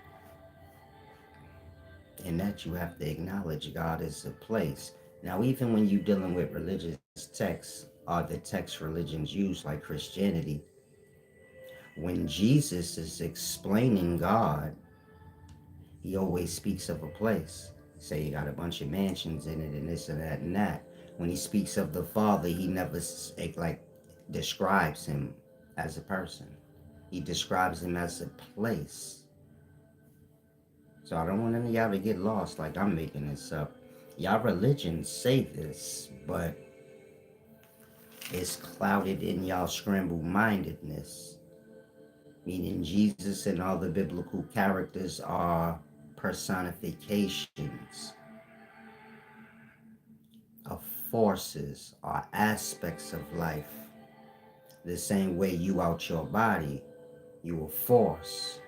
And that you have to acknowledge God is a place. Now, even when you're dealing with religious texts or the text religions use, like Christianity, when Jesus is explaining God, he always speaks of a place. Say you got a bunch of mansions in it and this and that and that. When he speaks of the Father, he never like describes him as a person. He describes him as a place. So I don't want any of y'all to get lost like I'm making this up. Y'all religions say this, but it's clouded in y'all scrambled mindedness. Meaning Jesus and all the biblical characters are personifications of forces or aspects of life. The same way you out your body, you a force,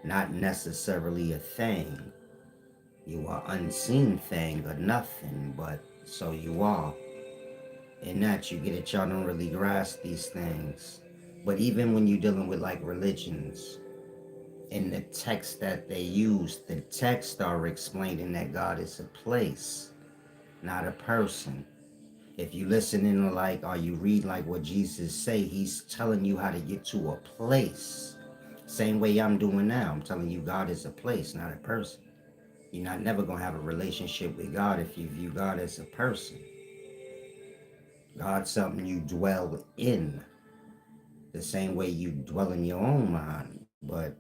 not necessarily a thing. You are unseen thing or nothing, but so you are. And that you get it, y'all don't really grasp these things. But even when you're dealing with like religions, in the text that they use, the text are explaining that God is a place, not a person. If you listen in like or you read like what Jesus say, he's telling you how to get to a place. Same way I'm doing now. I'm telling you God is a place, not a person. You're not never gonna have a relationship with God if you view God as a person. God's something you dwell in. The same way you dwell in your own mind. But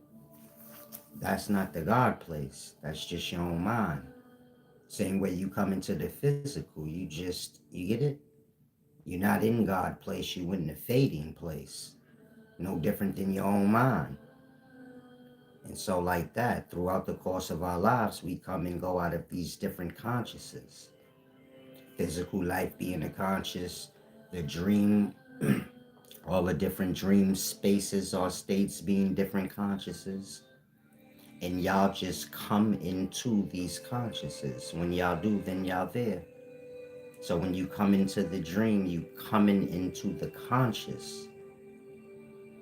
that's not the God place. That's just your own mind. Same way you come into the physical, you get it? You're not in God place, you in the fading place. No different than your own mind. And so like that, throughout the course of our lives, we come and go out of these different consciousnesses. Physical life being a conscious, the dream, all the different dream spaces or states being different consciousnesses. And y'all just come into these consciousnesses. When y'all do, then y'all there. So when you come into the dream, you coming into the conscious,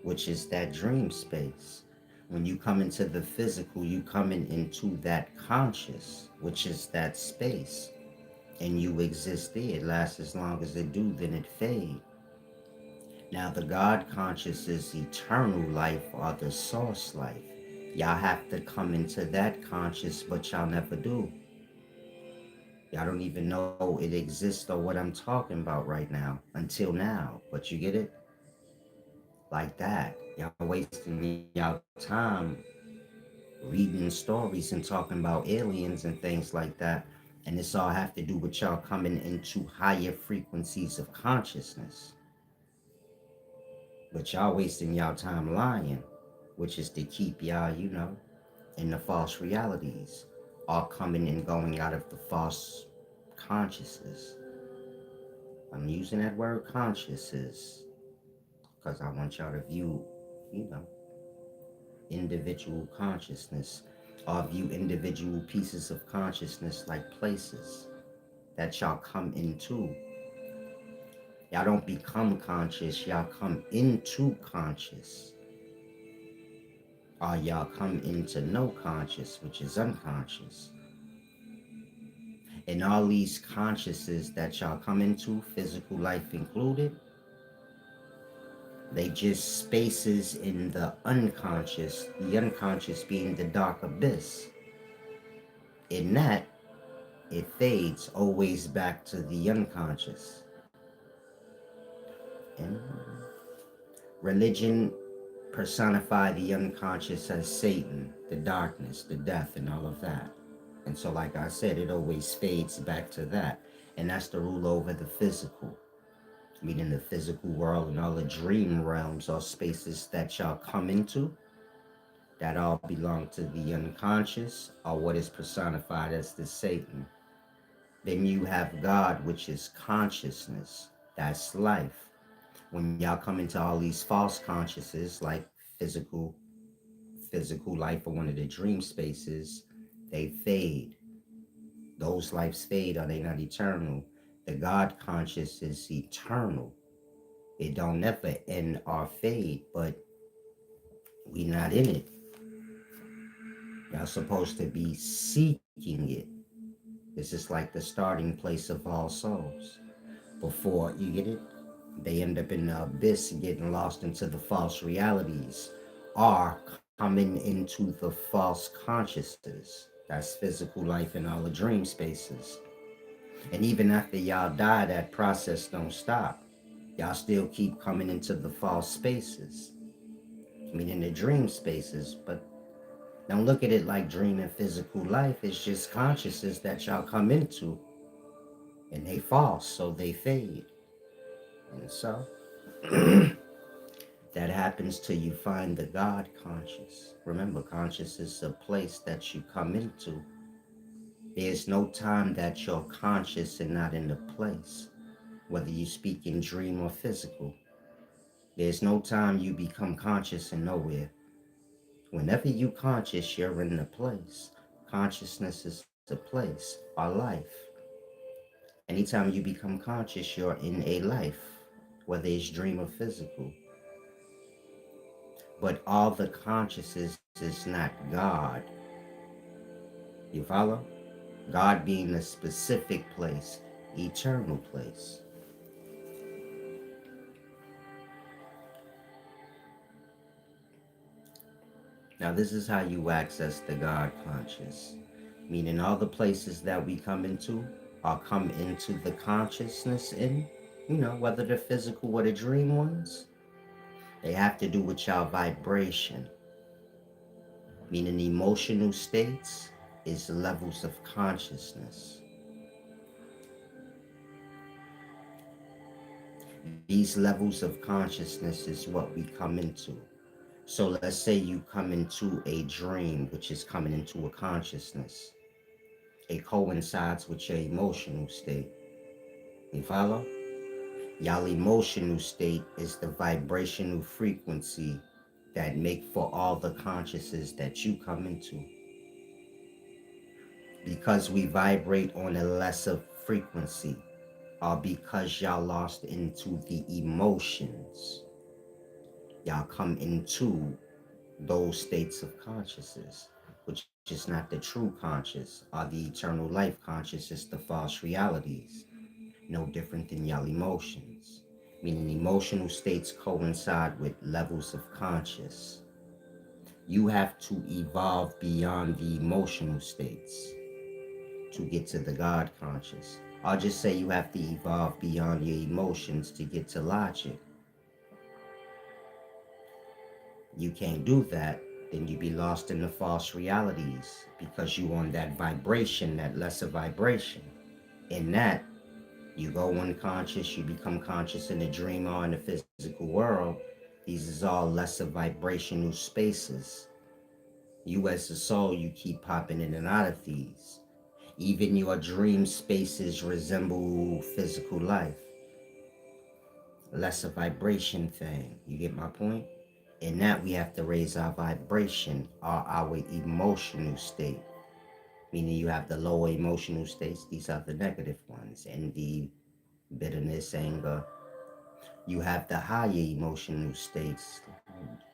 which is that dream space. When you come into the physical, you coming into that conscious, which is that space. And you exist there. It lasts as long as it do, then it fade. Now the God conscious is eternal life or the source life. Y'all have to come into that conscious, but y'all never do. Y'all don't even know it exists or what I'm talking about right now until now. But you get it? Like that. Y'all wasting y'all time reading stories and talking about aliens and things like that. And this all have to do with y'all coming into higher frequencies of consciousness. But y'all wasting y'all time lying, which is to keep y'all, in the false realities, all coming and going out of the false consciousness. I'm using that word consciousness because I want y'all to view, you know, individual consciousness, or view individual pieces of consciousness like places that y'all come into. Y'all don't become conscious, y'all come into conscious. Or y'all come into no conscious, which is unconscious. And all these consciouses that y'all come into, physical life included, they just spaces in the unconscious being the dark abyss. In that, it fades always back to the unconscious. And religion personify the unconscious as Satan, the darkness, the death, and all of that. And so, like I said, it always fades back to that. And that's the rule over the physical, meaning the physical world and all the dream realms or spaces that y'all come into, that all belong to the unconscious or what is personified as the Satan. Then you have God, which is consciousness, that's life. When y'all come into all these false consciousnesses like physical physical life or one of the dream spaces, they fade. Those lives fade, are they not eternal? The God conscious is eternal. It don't never end or fade, but we not in it. Y'all supposed to be seeking it. This is like the starting place of all souls. Before you get it, they end up in the abyss getting lost into the false realities or coming into the false consciousness. That's physical life and all the dream spaces. And even after y'all die, that process don't stop. Y'all still keep coming into the false spaces, meaning the dream spaces. But don't look at it like dream and physical life. It's just consciousness that y'all come into, and they false, so they fade. And so that happens till you find the God conscious. Remember, conscious is a place that you come into. There's no time that you're conscious and not in the place, whether you speak in dream or physical. There's no time you become conscious and nowhere. Whenever you conscious, you're in the place. Consciousness is a place, our life. Anytime you become conscious, you're in a life, whether it's dream or physical. But all the consciousness is not God. You follow? God being a specific place, eternal place. Now, this is how you access the God conscious, meaning all the places that we come into or come into the consciousness in, whether they're physical or the dream ones, they have to do with your vibration, meaning emotional states is levels of consciousness. These levels of consciousness is what we come into. So let's say you come into a dream, which is coming into a consciousness. It coincides with your emotional state. You follow? Y'all emotional state is the vibrational frequency that make for all the consciousness that you come into. Because we vibrate on a lesser frequency, or because y'all lost into the emotions, y'all come into those states of consciousness, which is not the true conscious or the eternal life consciousness, the false realities, no different than y'all emotions, meaning emotional states coincide with levels of conscious. You have to evolve beyond the emotional states to get to the God conscious. I'll just say you have to evolve beyond your emotions to get to logic. You can't do that, then you be lost in the false realities because you on that vibration, that lesser vibration. In that, you go unconscious, you become conscious in the dream or in the physical world. These is all lesser vibrational spaces. You as a soul, you keep popping in and out of these. Even your dream spaces resemble physical life. Lesser vibration thing. You get my point? In that, we have to raise our vibration or our emotional state. Meaning you have the lower emotional states, these are the negative ones. Envy, bitterness, anger. You have the higher emotional states,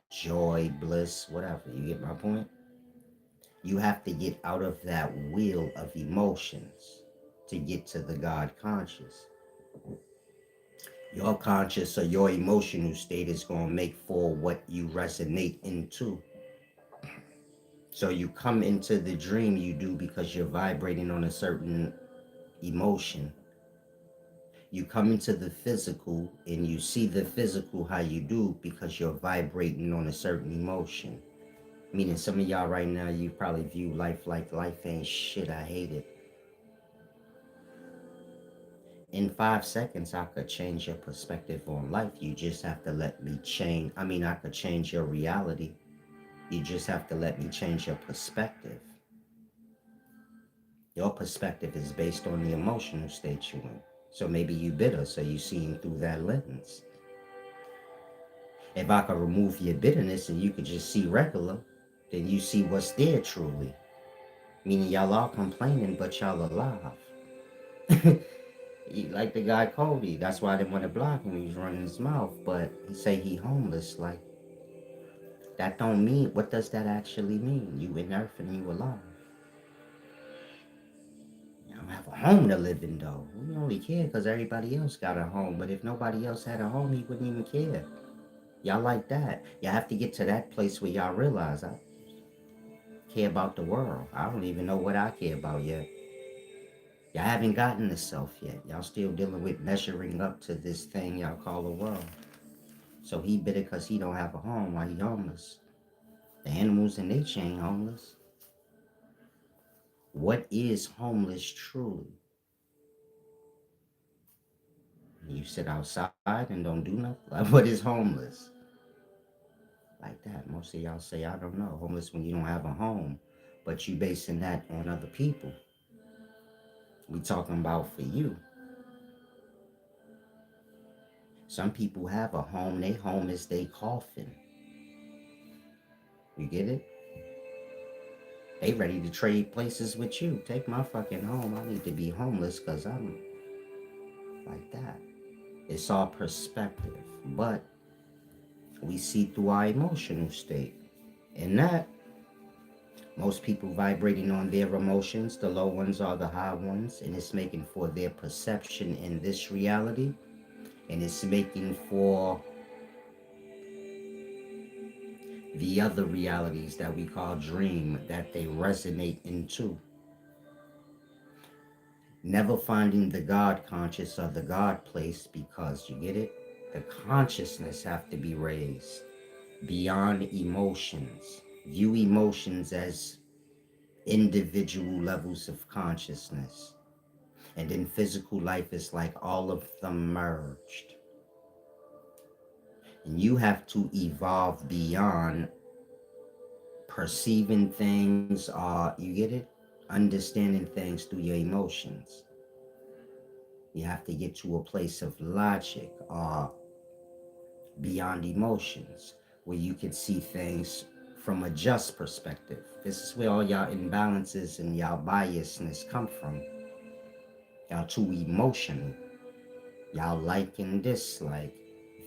joy, bliss, whatever. You get my point? You have to get out of that wheel of emotions to get to the God conscious. Your conscious or your emotional state is going to make for what you resonate into. So you come into the dream you do because you're vibrating on a certain emotion. You come into the physical and you see the physical how you do because you're vibrating on a certain emotion. Meaning some of y'all right now, you probably view life like life ain't shit, I hate it. In 5 seconds, I could change your perspective on life. You just have to let me change. I could change your reality. You just have to let me change your perspective. Your perspective is based on the emotional state you're in. So maybe you bitter, so you seeing through that lens. If I could remove your bitterness and you could just see regular, then you see what's there truly. Meaning y'all all complaining, but y'all alive. Like the guy Cody, that's why I didn't want to block him. He was running his mouth, but he say he homeless. Like that don't mean. What does that actually mean? You in earth and you alive. You don't have a home to live in though. We only care because everybody else got a home. But if nobody else had a home, he wouldn't even care. Y'all like that. Y'all have to get to that place where y'all realize I care about the world. I don't even know what I care about yet. Y'all haven't gotten the self yet. Y'all still dealing with measuring up to this thing y'all call the world. So he bitter because he don't have a home while he homeless. The animals in their chain homeless. What is homeless truly? You sit outside and don't do nothing? Like, what is homeless? Like that. Most of y'all say, I don't know. Homeless when you don't have a home. But you basing that on other people. We talking about for you. Some people have a home. Their home is their coffin. You get it? They ready to trade places with you. Take my fucking home. I need to be homeless because I'm like that. It's all perspective. But we see through our emotional state. And that, most people vibrating on their emotions, the low ones are the high ones, and it's making for their perception in this reality, and it's making for the other realities that we call dream that they resonate into. Never finding the God conscious or the God place because you get it? The consciousness have to be raised beyond emotions. View emotions as individual levels of consciousness. And then physical life is like all of them merged. And you have to evolve beyond perceiving things or, you get it? Understanding things through your emotions. You have to get to a place of logic or beyond emotions where you can see things from a just perspective. This is where all y'all imbalances and y'all biasness come from. Y'all too emotional. Y'all like and dislike,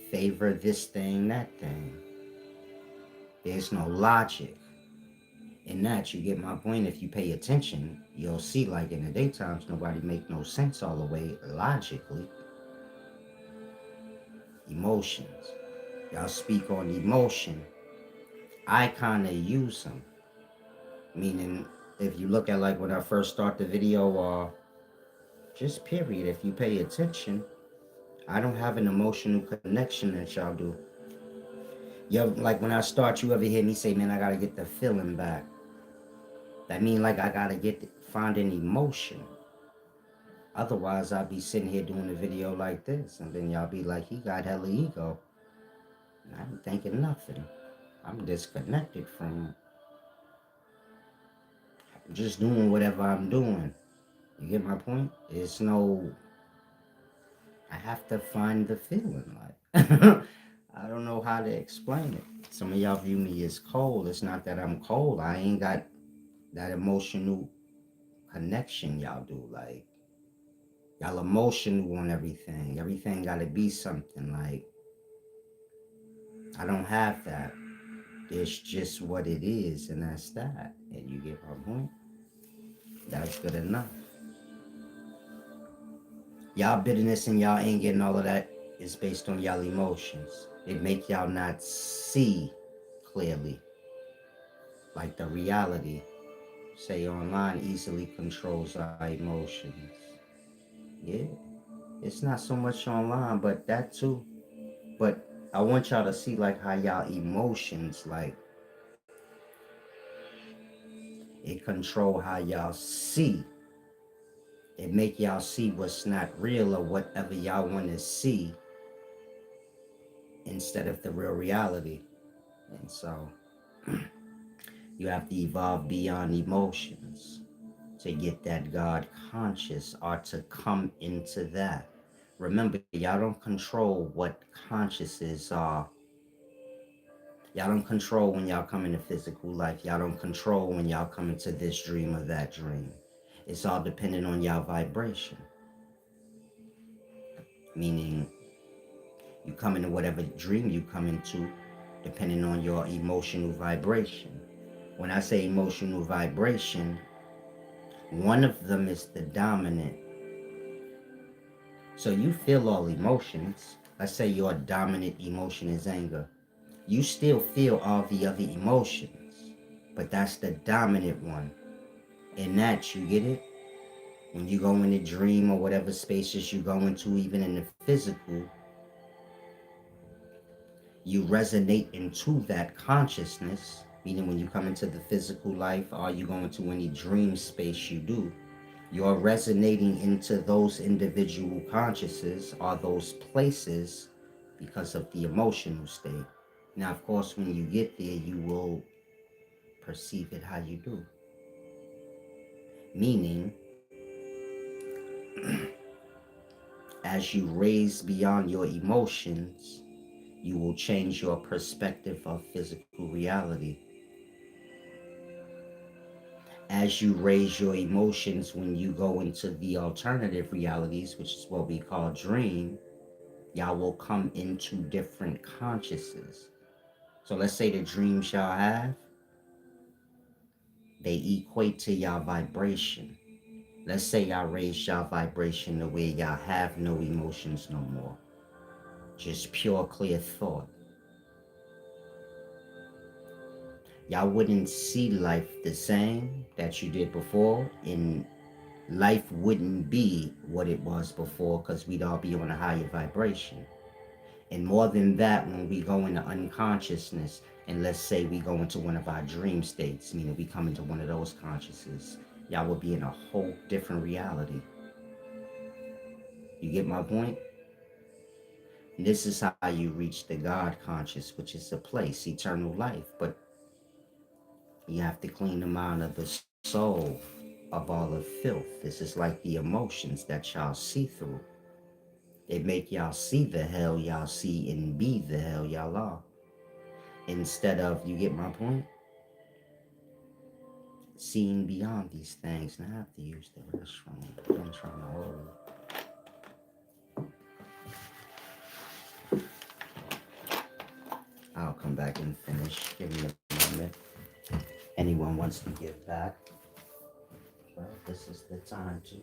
favor this thing, that thing. There's no logic in that. You get my point? If you pay attention, you'll see like in the daytimes nobody make no sense all the way logically. Emotions. Y'all speak on emotion. I kind of use them. Meaning, if you look at like when I first start the video or just period, if you pay attention, I don't have an emotional connection that y'all do. You ever, like when I start, you ever hear me say, man, I gotta get the feeling back. That mean like I gotta find an emotion. Otherwise, I'll be sitting here doing a video like this, and then y'all be like, he got hella ego. And I'm thinking nothing. I'm disconnected from just doing whatever I'm doing. You get my point? It's no, I have to find the feeling. Like, I don't know how to explain it. Some of y'all view me as cold. It's not that I'm cold. I ain't got that emotional connection y'all do. Like, y'all emotional on everything. Everything got to be something. Like, I don't have that. It's just what it is, and that's that. And you get my point? That's good enough. Y'all bitterness and y'all anger and all of that is based on y'all emotions. It make y'all not see clearly. Like the reality, say online, easily controls our emotions. Yeah, it's not so much online, but that too. But I want y'all to see like how y'all emotions, like it control how y'all see. It make y'all see what's not real or whatever y'all want to see instead of the real reality. And so you have to evolve beyond emotions to get that God conscious or to come into that. Remember, y'all don't control what consciouses are. Y'all don't control when y'all come into physical life. Y'all don't control when y'all come into this dream or that dream. It's all dependent on y'all vibration. Meaning, you come into whatever dream you come into, depending on your emotional vibration. When I say emotional vibration, one of them is the dominant. So you feel all emotions. Let's say your dominant emotion is anger. You still feel all the other emotions, but that's the dominant one. And that, you get it? When you go in a dream or whatever spaces you go into, even in the physical, you resonate into that consciousness, meaning when you come into the physical life or you go into any dream space you do, you're resonating into those individual consciousness or those places because of the emotional state. Now, of course, when you get there, you will perceive it how you do. Meaning, as you raise beyond your emotions, you will change your perspective of physical reality. As you raise your emotions when you go into the alternative realities, which is what we call dream, y'all will come into different consciousnesses. So let's say the dreams y'all have, they equate to y'all vibration. Let's say y'all raise y'all vibration the way y'all have no emotions no more. Just pure clear thought. Y'all wouldn't see life the same that you did before, and life wouldn't be what it was before because we'd all be on a higher vibration. And more than that, when we go into unconsciousness, and let's say we go into one of our dream states, meaning we come into one of those consciousnesses, y'all will be in a whole different reality. You get my point? And this is how you reach the God conscious, which is a place, eternal life. But you have to clean the mind of the soul of all the filth. This is like the emotions that y'all see through. It make y'all see the hell y'all see and be the hell y'all are. Instead of, you get my point? Seeing beyond these things. And I have to use the restroom. I'm trying to hold. I'll come back and finish. Give me a moment. Anyone wants to give back? Well, this is the time to.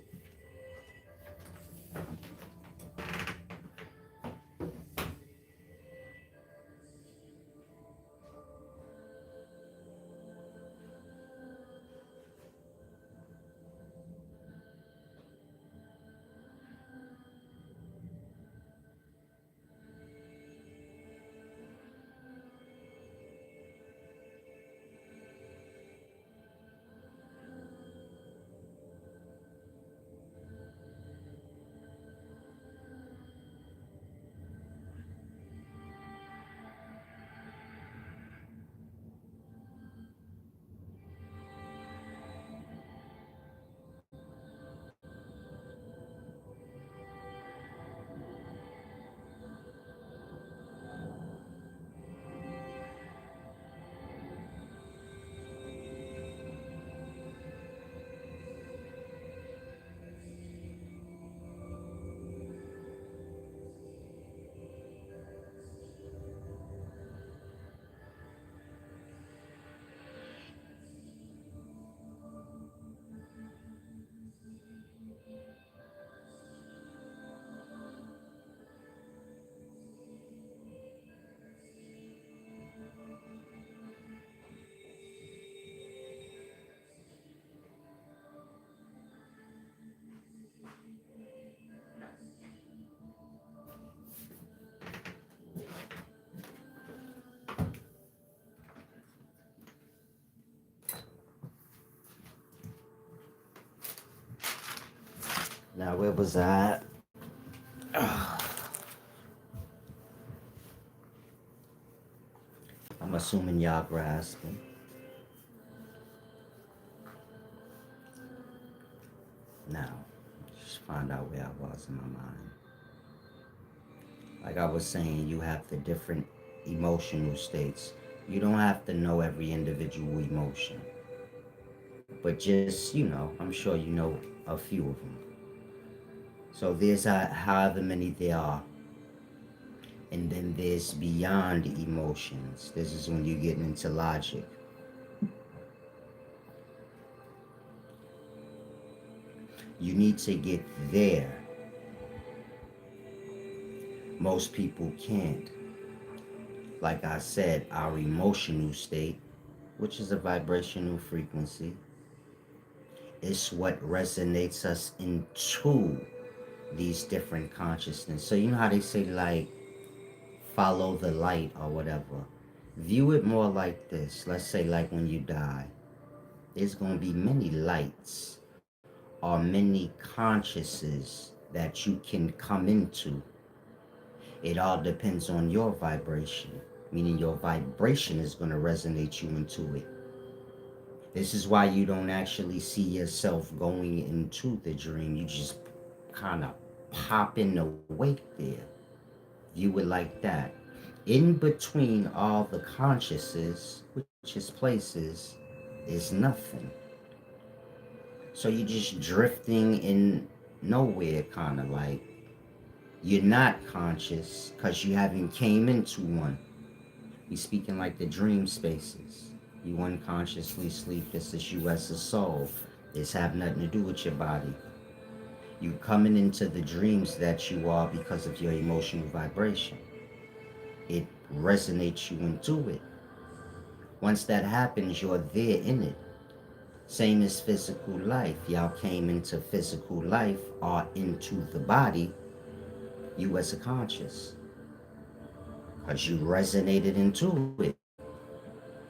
Now, where was I? I'm assuming y'all grasping. Now, just find out where I was in my mind. Like I was saying, you have the different emotional states. You don't have to know every individual emotion, but just, I'm sure you know a few of them. So there's however many there are. And then there's beyond emotions. This is when you're getting into logic. You need to get there. Most people can't. Like I said, our emotional state, which is a vibrational frequency, is what resonates us into these different consciousness. So you know how they say like follow the light or whatever. View it more like this. Let's say like when you die, there's going to be many lights or many consciousnesses that you can come into. It all depends on your vibration, meaning your vibration is going to resonate you into it. This is why you don't actually see yourself going into the dream. You just kind of pop in the wake there. View it like that. In between all the consciousnesses, which is places, is nothing. So you're just drifting in nowhere, kind of like you're not conscious because you haven't came into one. We speaking like the dream spaces. You unconsciously sleep. This is you as a soul. This have nothing to do with your body. You coming into the dreams that you are because of your emotional vibration. It resonates you into it. Once that happens, you're there in it. Same as physical life. Y'all came into physical life or into the body, you as a conscious. Because you resonated into it.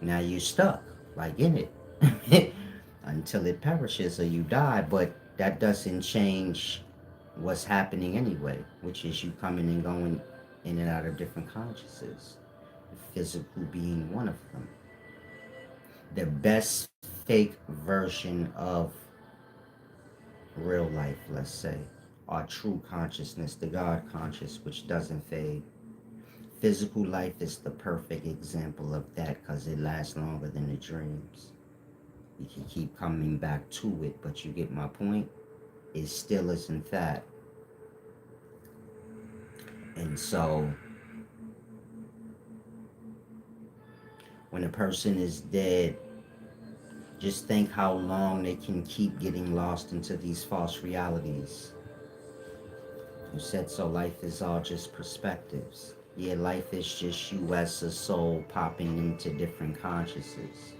Now you stuck, like in it. Until it perishes or you die, but that doesn't change what's happening anyway, which is you coming and going in and out of different consciousnesses. The physical being one of them. The best fake version of real life, let's say, our true consciousness, the God conscious, which doesn't fade. Physical life is the perfect example of that because it lasts longer than the dreams. You can keep coming back to it, but you get my point? It still isn't that. And so, when a person is dead, just think how long they can keep getting lost into these false realities. You said so life is all just perspectives. Yeah, life is just you as a soul popping into different consciousnesses.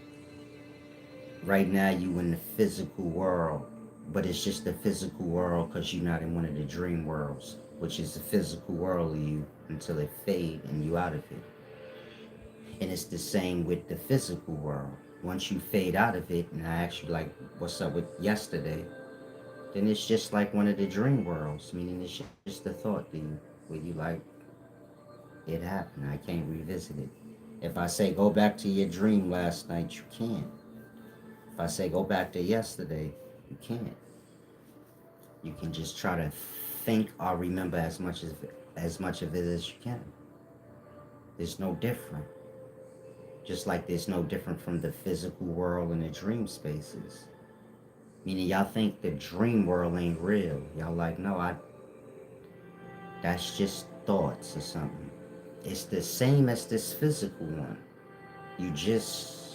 Right now you in the physical world, but it's just the physical world because you're not in one of the dream worlds, which is the physical world of you until it fade and you out of it. And it's the same with the physical world. Once you fade out of it, and I ask you like, what's up with yesterday? Then it's just like one of the dream worlds, meaning it's just the thought thing where you like, it happened, I can't revisit it. If I say go back to your dream last night, you can't. If I say go back to yesterday, you can't. You can just try to think or remember as much of it as you can. There's no different. Just like there's no different from the physical world and the dream spaces. Meaning y'all think the dream world ain't real. Y'all like, no, that's just thoughts or something. It's the same as this physical one. You just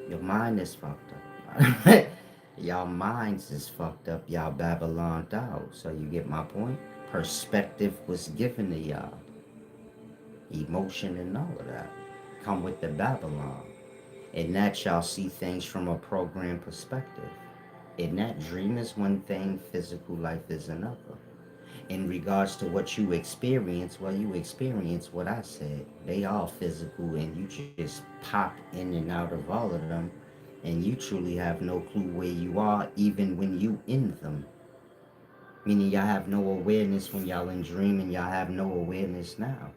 your mind is fucked up. Y'all minds is fucked up. Y'all Babyloned out. So you get my point? Perspective was given to y'all. Emotion and all of that come with the Babylon. In that y'all see things from a program perspective. In that dream is one thing, physical life is another. In regards to what you experience, well, you experience what I said. They all physical and you just pop in and out of all of them And you truly have no clue where you are even when you in them. Meaning y'all have no awareness when y'all in dreaming, y'all have no awareness now.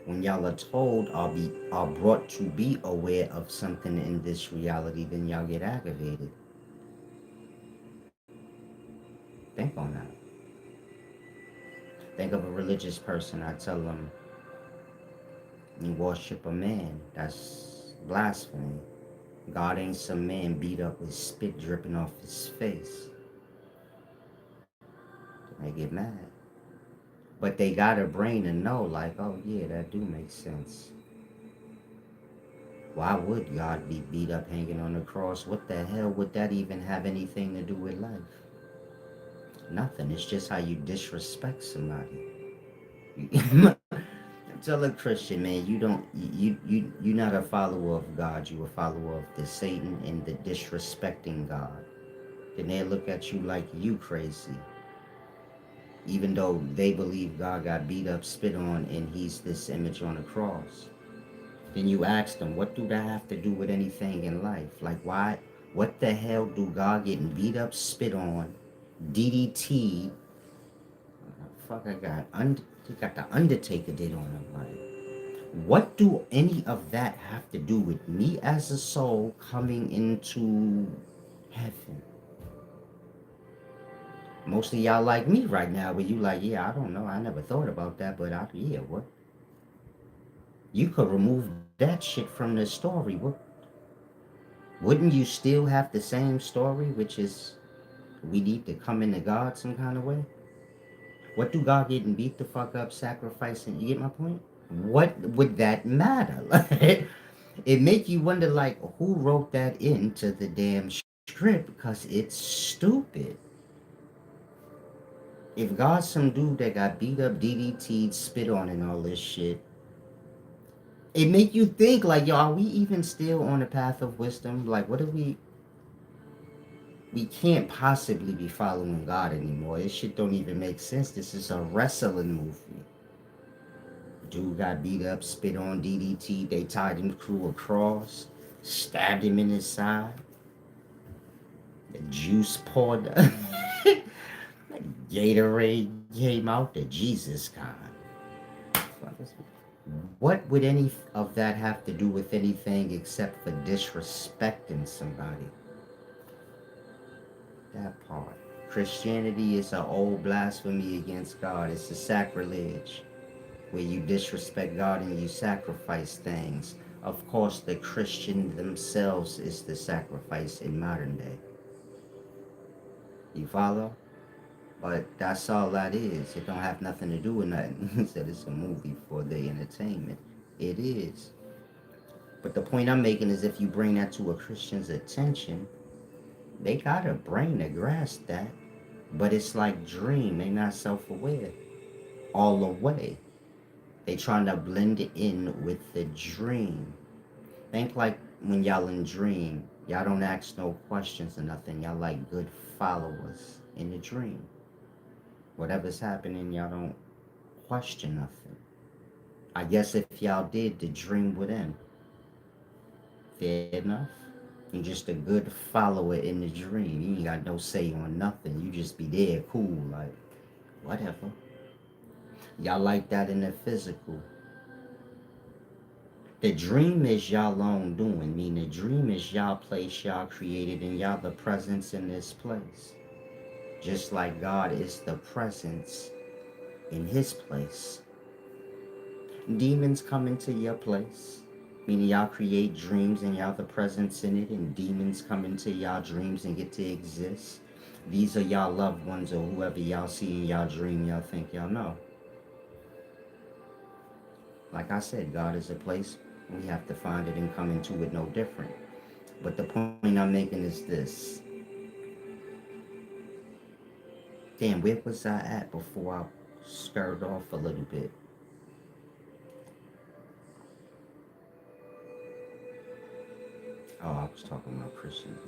When y'all are told are brought to be aware of something in this reality, then y'all get aggravated. Think on that. Think of a religious person. I tell them you worship a man. That's blasphemy. God ain't some man beat up with spit dripping off his face. They get mad. But they got a brain to know, like, oh yeah, that do make sense. Why would God be beat up hanging on the cross? What the hell would that even have anything to do with life? Nothing. It's just how you disrespect somebody. Tell a Christian, man, you don't you're not a follower of God, you a follower of the Satan and the disrespecting God. Then they look at you like you crazy. Even though they believe God got beat up, spit on, and he's this image on the cross. Then you ask them, what do that have to do with anything in life? Like, why? What the hell do God getting beat up, spit on, DDT? Fuck, he got the Undertaker did on him. Like, what do any of that have to do with me as a soul coming into heaven? Most of y'all like me right now, where you like, yeah, I don't know, I never thought about that, but yeah, what? You could remove that shit from the story. Wouldn't you still have the same story, which is we need to come into God some kind of way? What do God getting beat the fuck up, sacrificing? You get my point? What would that matter? Like, it make you wonder, like, who wrote that into the damn script? Because it's stupid. If God's some dude that got beat up, DDT'd, spit on, and all this shit, it make you think, like, yo, are we even still on the path of wisdom? Like, what are we can't possibly be following God anymore. This shit don't even make sense. This is a wrestling movie. Dude got beat up, spit on, DDT. They tied him through a cross, stabbed him in his side. The juice poured. Gatorade came out. The Jesus kind. What would any of that have to do with anything except for disrespecting somebody? That part. Christianity is an old blasphemy against God. It's a sacrilege where you disrespect God and you sacrifice things. Of course, the Christian themselves is the sacrifice in modern day. You follow? But that's all that is. It don't have nothing to do with nothing. He said it's a movie for the entertainment. It is. But the point I'm making is if you bring that to a Christian's attention, they got a brain to grasp that. But it's like dream. They not self-aware all the way. They trying to blend it in with the dream. Think like when y'all in dream, y'all don't ask no questions or nothing. Y'all like good followers in the dream. Whatever's happening, y'all don't question nothing. I guess if y'all did, the dream would end. Fair enough. You're just a good follower in the dream. You ain't got no say on nothing. You just be there, cool, like, whatever. Y'all like that in the physical. The dream is y'all own doing. Mean the dream is y'all place y'all created and y'all the presence in this place. Just like God is the presence in his place. Demons come into your place. Meaning y'all create dreams and y'all the presence in it, and demons come into y'all dreams and get to exist. These are y'all loved ones or whoever y'all see in y'all dream y'all think y'all know. Like I said, God is a place. We have to find it and come into it no different. But the point I'm making is this. Damn, where was I at before I skirted off a little bit? Oh, I was talking about Christians.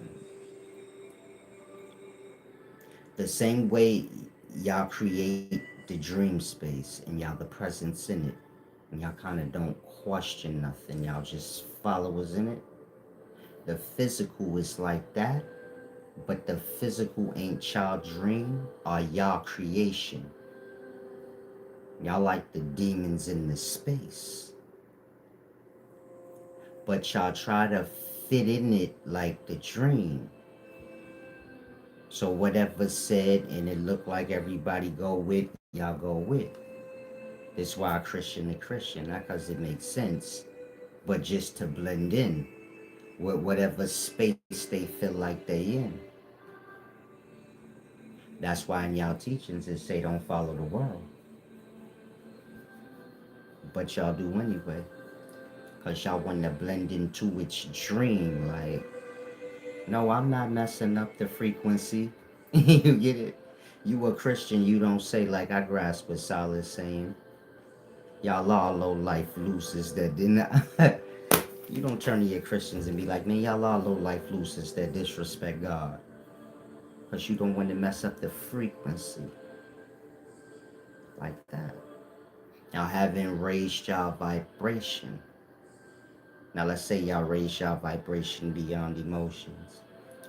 The same way y'all create the dream space and y'all the presence in it, and y'all kind of don't question nothing. Y'all just followers in it. The physical is like that, but the physical ain't y'all dream or y'all creation. Y'all like the demons in the space. But y'all try to fit in it like the dream. So whatever's said and it look like everybody go with, y'all go with. That's why Christian to Christian, not because it makes sense, but just to blend in with whatever space they feel like they in. That's why in y'all teachings it say don't follow the world. But y'all do anyway. Because y'all want to blend into its dream. Like, no, I'm not messing up the frequency. You get it? You a Christian, you don't say like I grasp what Solace saying. Y'all all low life losers that did not. You don't turn to your Christians and be like, man, y'all all low life losers that disrespect God. Because you don't want to mess up the frequency like that. Y'all haven't raised y'all vibration. Now let's say y'all raise y'all vibration beyond emotions.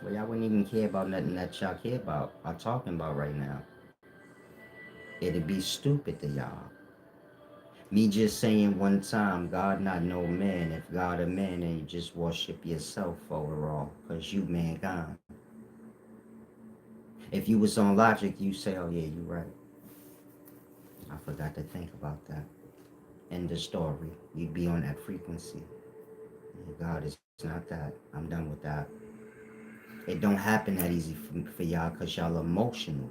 Well, y'all wouldn't even care about nothing that y'all care about or talking about right now. It'd be stupid to y'all. Me just saying one time, God not no man. If God a man, then you just worship yourself overall, because you mankind. If you was on logic, you say, oh yeah, you right. I forgot to think about that. End the story. You'd be on that frequency. God is not that. I'm done with that. It don't happen that easy for y'all because y'all emotional.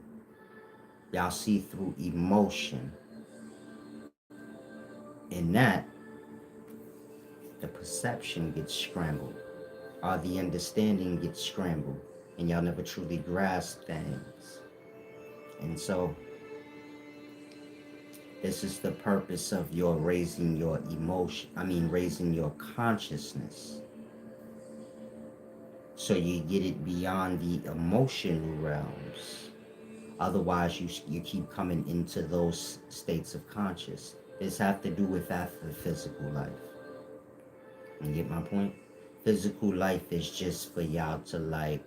Y'all see through emotion. In that, the perception gets scrambled. Or the understanding gets scrambled. And y'all never truly grasp things. And so, this is the purpose of your raising your emotion. Raising your consciousness. So you get it beyond the emotional realms. Otherwise, you keep coming into those states of conscious. This have to do with after physical life. You get my point? Physical life is just for y'all to like,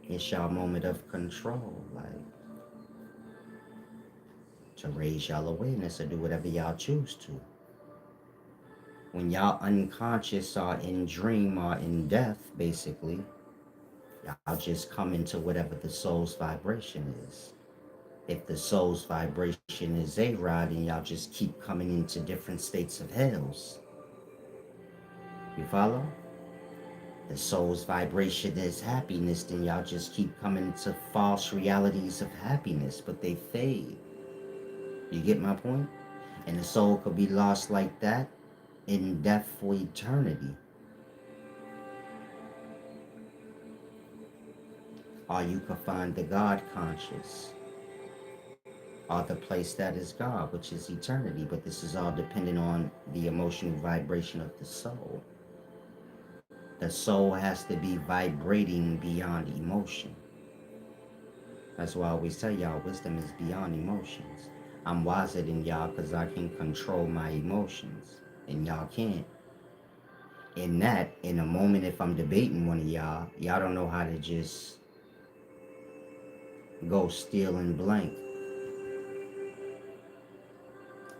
it's y'all moment of control, like to raise y'all awareness or do whatever y'all choose to. When y'all unconscious or in dream or in death, basically, y'all just come into whatever the soul's vibration is. If the soul's vibration is A-Rod, and y'all just keep coming into different states of hells. You follow? The soul's vibration is happiness, then y'all just keep coming to false realities of happiness, but they fade. You get my point? And the soul could be lost like that in death for eternity. Or you could find the God conscious, or the place that is God, which is eternity. But this is all dependent on the emotional vibration of the soul. The soul has to be vibrating beyond emotion. That's why I always tell y'all wisdom is beyond emotions. I'm wiser than y'all because I can control my emotions, and y'all can't. In that, in a moment, if I'm debating one of y'all don't know how to just go still and blank.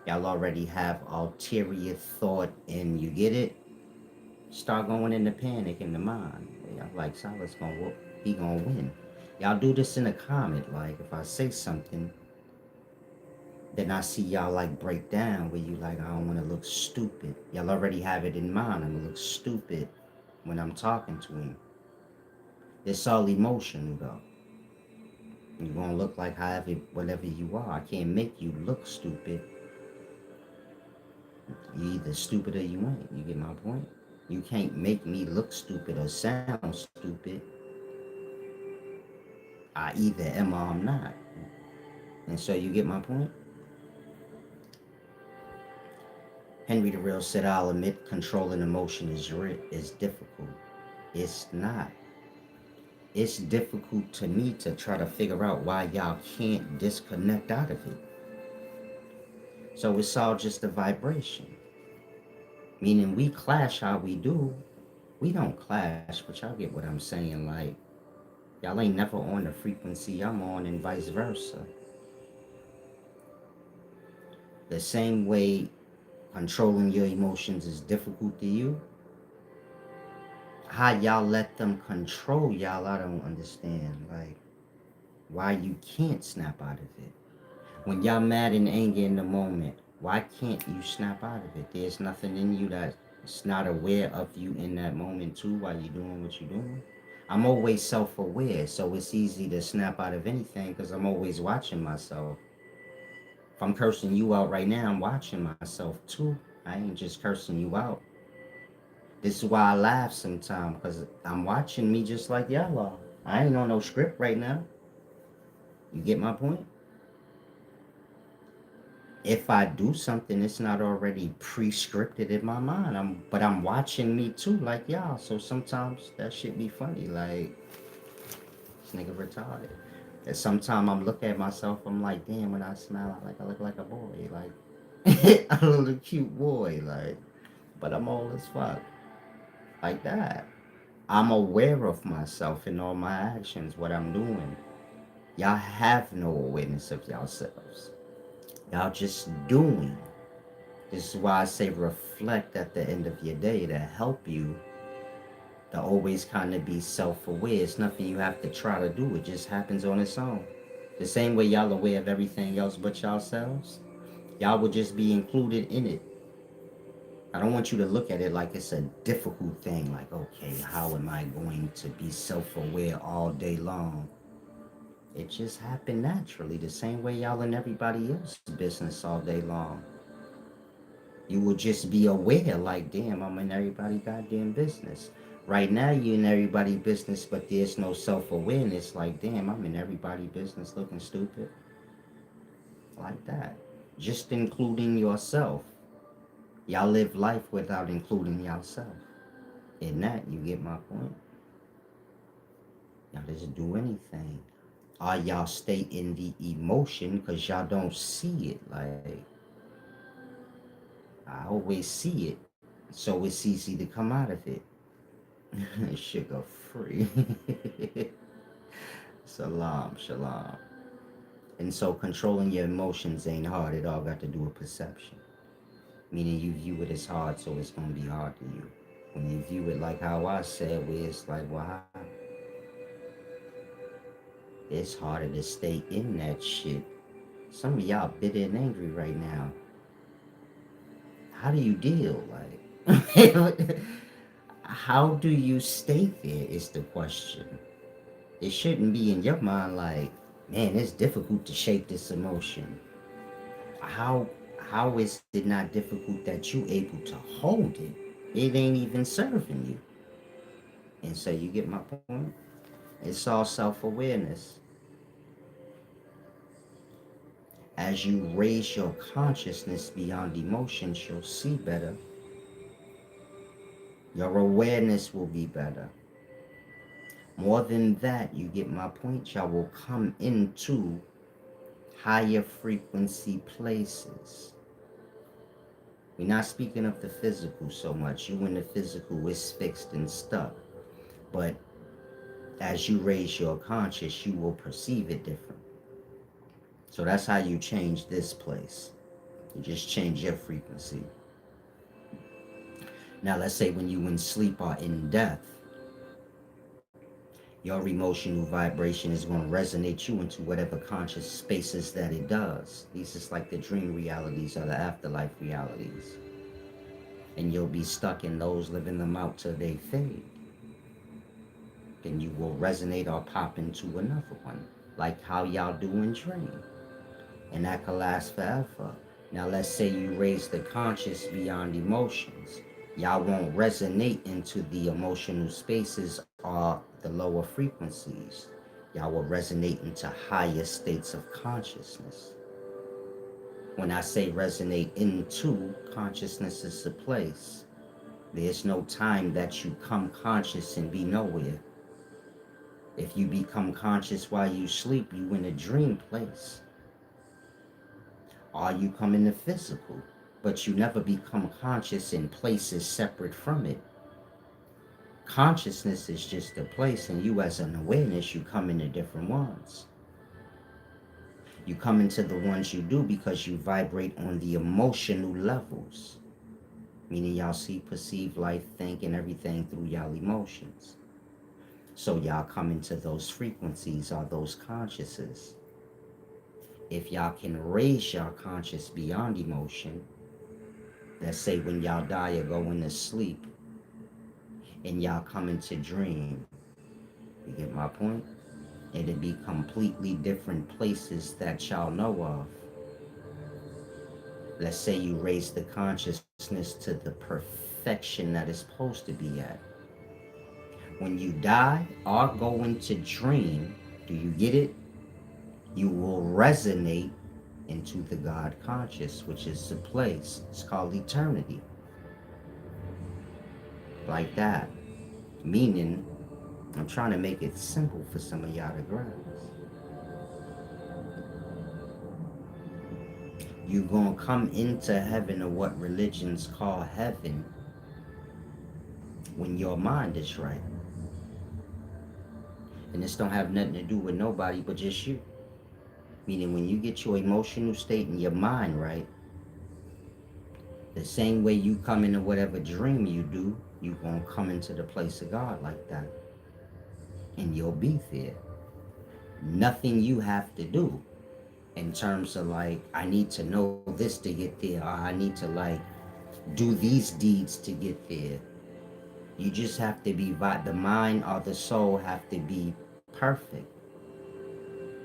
Y'all already have ulterior thought, and you get it? Start going into panic in the mind. Y'all like, Solace gonna whoop, he gonna win. Y'all do this in a comment, like if I say something, then I see y'all like break down where you like, I don't wanna look stupid. Y'all already have it in mind, I'm gonna look stupid when I'm talking to him. It's all emotional though. You're gonna look like however, whatever you are. I can't make you look stupid. You either stupid or you ain't. You get my point? You can't make me look stupid or sound stupid. I either am or I'm not. And so you get my point? Henry the Real said, I'll admit controlling emotion is difficult. It's not. It's difficult to me to try to figure out why y'all can't disconnect out of it. So it's all just a vibration. Meaning we clash how we do. We don't clash, but y'all get what I'm saying. Like, y'all ain't never on the frequency I'm on and vice versa. The same way controlling your emotions is difficult to you, how y'all let them control y'all, I don't understand. Like, why you can't snap out of it. When y'all mad and angry in the moment, why can't you snap out of it? There's nothing in you that's not aware of you in that moment too while you're doing what you're doing. I'm always self-aware, so it's easy to snap out of anything because I'm always watching myself. If I'm cursing you out right now, I'm watching myself too. I ain't just cursing you out. This is why I laugh sometimes because I'm watching me just like y'all are. I ain't on no script right now. You get my point? If I do something, it's not already pre-scripted in my mind. But I'm watching me too, like y'all. So sometimes that shit be funny. Like, this nigga retarded. And sometimes I'm looking at myself, I'm like, damn, when I smile, I look like a boy. Like, a little cute boy. Like, but I'm old as fuck. Like that. I'm aware of myself and all my actions, what I'm doing. Y'all have no awareness of yourselves. Y'all just doing. This is why I say reflect at the end of your day to help you to always kind of be self-aware. It's nothing you have to try to do. It just happens on its own. The same way y'all aware of everything else but yourselves, y'all will just be included in it. I don't want you to look at it like it's a difficult thing. Like, okay, how am I going to be self-aware all day long? It just happened naturally, the same way y'all in everybody else's business all day long. You will just be aware, like, damn, I'm in everybody goddamn business. Right now, you in everybody business, but there's no self-awareness. Like, damn, I'm in everybody business looking stupid. Like that. Just including yourself. Y'all live life without including yourself. In that, you get my point. Y'all just do anything. Or y'all stay in the emotion because y'all don't see it. Like, I always see it. So it's easy to come out of it. Sugar free. Salam, shalom. And so controlling your emotions ain't hard. It all got to do with perception. Meaning you view it as hard, so it's gonna be hard to you. When you view it like how I said, where it's like, wow, it's harder to stay in that shit. Some of y'all bitter and angry right now. How do you deal? Like, how do you stay there is the question. It shouldn't be in your mind like, man, it's difficult to shake this emotion. How how is it not difficult that you able to hold it? It ain't even serving you. And so you get my point? It's all self-awareness. As you raise your consciousness beyond emotions, you'll see better. Your awareness will be better. More than that, you get my point? Y'all will come into higher frequency places. We're not speaking of the physical so much. You in the physical is fixed and stuck. But as you raise your conscious, you will perceive it different. So that's how you change this place. You just change your frequency. Now let's say when you in sleep or in death, your emotional vibration is going to resonate you into whatever conscious spaces that it does. These is like the dream realities or the afterlife realities. And you'll be stuck in those, living them out till they fade. Then you will resonate or pop into another one, like how y'all do in dream. And that can last forever. Now let's say you raise the conscious beyond emotions. Y'all won't resonate into the emotional spaces or the lower frequencies. Y'all will resonate into higher states of consciousness. When I say resonate into, consciousness is a place. There's no time that you come conscious and be nowhere. If you become conscious while you sleep, you in a dream place. Or you come in the physical. but you never become conscious in places separate from it. Consciousness is just a place, and you as an awareness, you come into different ones. You come into the ones you do because you vibrate on the emotional levels, meaning y'all see, perceive, life, think, and everything through y'all emotions. So y'all come into those frequencies or those consciousnesses. If y'all can raise y'all conscious beyond emotion, let's say when y'all die or go into sleep and y'all come into dream, you get my point? It'd be completely different places that y'all know of. Let's say you raise the consciousness to the perfection that it's supposed to be at. When you die or go into dream, do you get it? You will resonate into the God conscious, which is a place. It's called eternity. Like that. Meaning, I'm trying to make it simple for some of y'all to grasp. You gonna come into heaven, or what religions call heaven, when your mind is right. And this don't have nothing to do with nobody but just you. Meaning when you get your emotional state and your mind right, the same way you come into whatever dream you do, you gonna come into the place of God like that. And you'll be there. Nothing you have to do in terms of like, I need to know this to get there, or I need to like do these deeds to get there. You just have to be, the mind or the soul have to be perfect,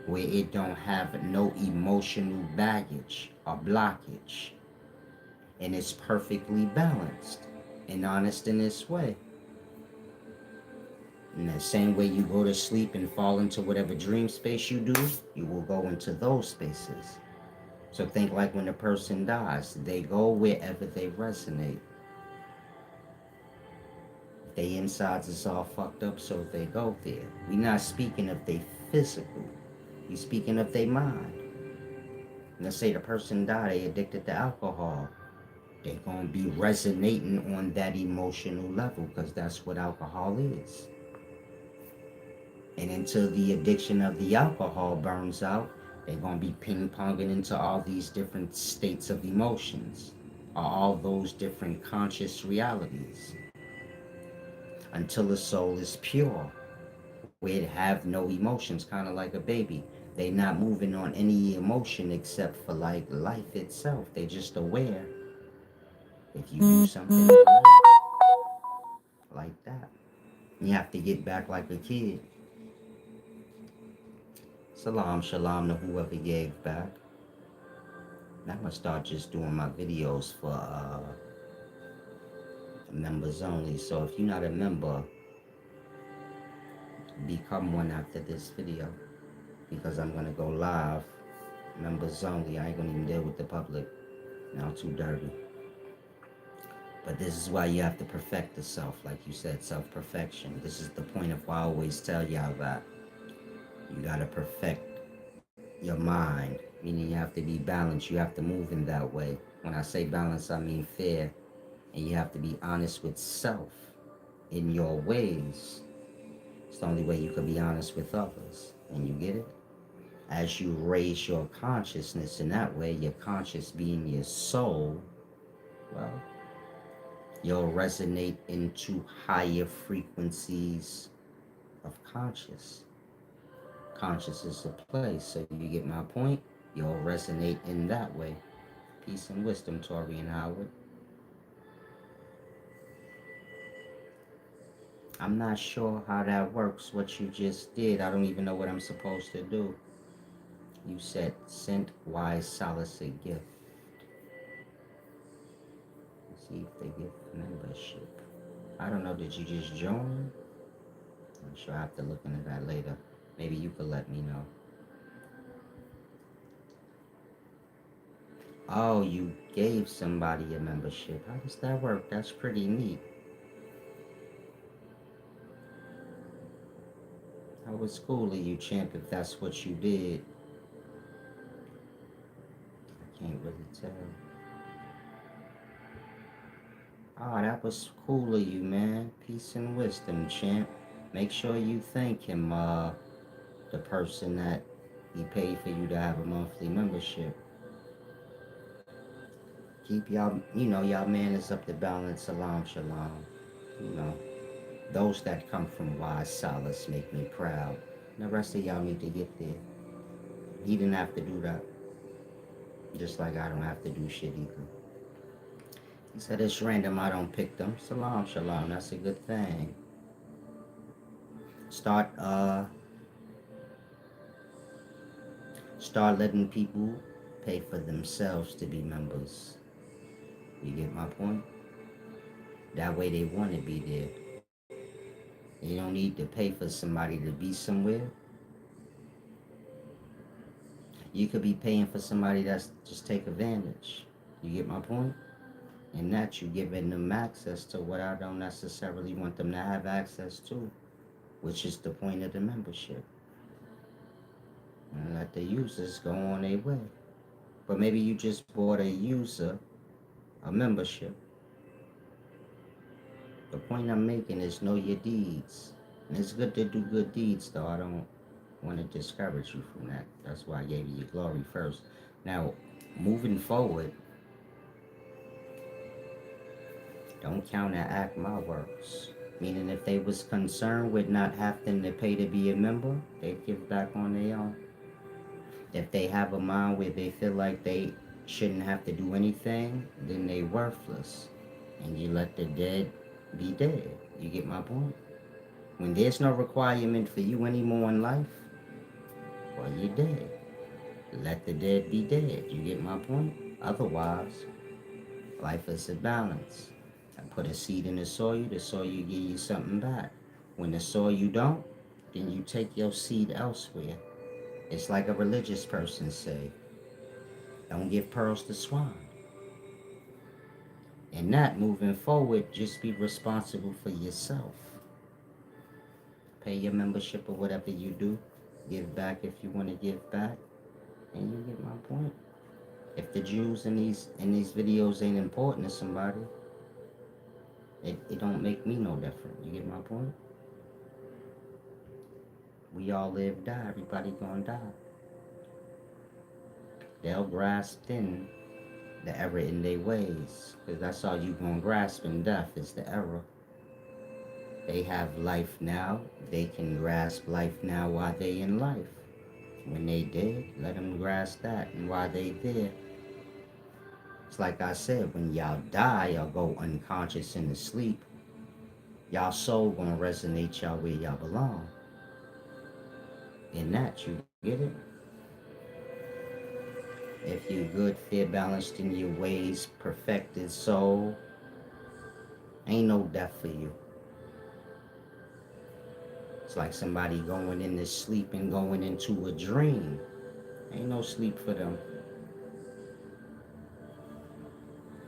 where it don't have no emotional baggage or blockage, and it's perfectly balanced and honest in this way. In the same way you go to sleep and fall into whatever dream space you do, you will go into those spaces. So think like when a person dies, they go wherever they resonate. They insides is all fucked up, so they go there. We not speaking of they physical. We speaking of their mind. Let's say the person died, they addicted to alcohol. They gonna be resonating on that emotional level because that's what alcohol is. And until the addiction of the alcohol burns out, they're gonna be ping-ponging into all these different states of emotions, all those different conscious realities, until the soul is pure, where it have no emotions, kind of like a baby. They not moving on any emotion except for like life itself. They just aware if you do something like that. You have to get back like a kid. Salam, shalom to whoever gave back. I'm gonna start just doing my videos for members only. So if you're not a member, become one after this video, because I'm gonna go live, members only. I ain't gonna even deal with the public. Now too dirty. But this is why you have to perfect the self, like you said, self-perfection. This is the point of why I always tell y'all that you gotta perfect your mind, meaning you have to be balanced. You have to move in that way. When I say balance, I mean fair. And you have to be honest with self in your ways. It's the only way you can be honest with others. And you get it? As you raise your consciousness in that way, your conscious being your soul, well, you'll resonate into higher frequencies of conscious. Conscious is a place. So you get my point? You'll resonate in that way. Peace and wisdom, Tori and Howard. I'm not sure how that works, what you just did. I don't even know what I'm supposed to do. You said sent wise Solace a gift. Let's see if they give membership. I don't know, did you just join? I'm sure I have to look into that later. Maybe you could let me know. Oh, you gave somebody a membership. How does that work? That's pretty neat. How was school of you, champ, if that's what you did? I can't really tell. Oh, that was cool of you, man. Peace and wisdom, champ. Make sure you thank him, the person that he paid for you to have a monthly membership. Keep y'all, y'all man is up to balance. Salam, shalom. You know, those that come from wise Solace make me proud. The rest of y'all need to get there. He didn't have to do that. Just like I don't have to do shit either. He said it's random, I don't pick them. Salam, shalom. That's a good thing. Start start letting people pay for themselves to be members. You get my point? That way they want to be there. You don't need to pay for somebody to be somewhere. You could be paying for somebody that's just take advantage. You get my point? And that you giving them access to what I don't necessarily want them to have access to, which is the point of the membership. And let the users go on their way. But maybe you just bought a user a membership. The point I'm making is know your deeds. And it's good to do good deeds, though. I don't want to discourage you from that. That's why I gave you your glory first. Now, moving forward, don't counteract my works. Meaning if they was concerned with not having to pay to be a member, they'd give back on their own. If they have a mind where they feel like they shouldn't have to do anything, then they worthless. And you let the dead be dead. You get my point? When there's no requirement for you anymore in life, well, you're dead. Let the dead be dead. You get my point? Otherwise, life is a balance. I put a seed in the soil give you something back. When the soil you don't, then you take your seed elsewhere. It's like a religious person say, don't give pearls to swine. And that moving forward, just be responsible for yourself. Pay your membership or whatever you do. Give back if you want to give back. And you get my point. If the Jews in these videos ain't important to somebody, it don't make me no different. You get my point? We all live, die. Everybody gonna die. They'll grasp in the error in their ways. Because that's all you gonna grasp in death is the error. They have life now. They can grasp life now while they in life. When they dead, let them grasp that. And while they there, it's like I said, when y'all die or go unconscious in the sleep, y'all soul gonna resonate y'all where y'all belong. In that, you get it? If you good, fair, balanced in your ways, perfected soul, ain't no death for you. It's like somebody going into sleep and going into a dream. Ain't no sleep for them.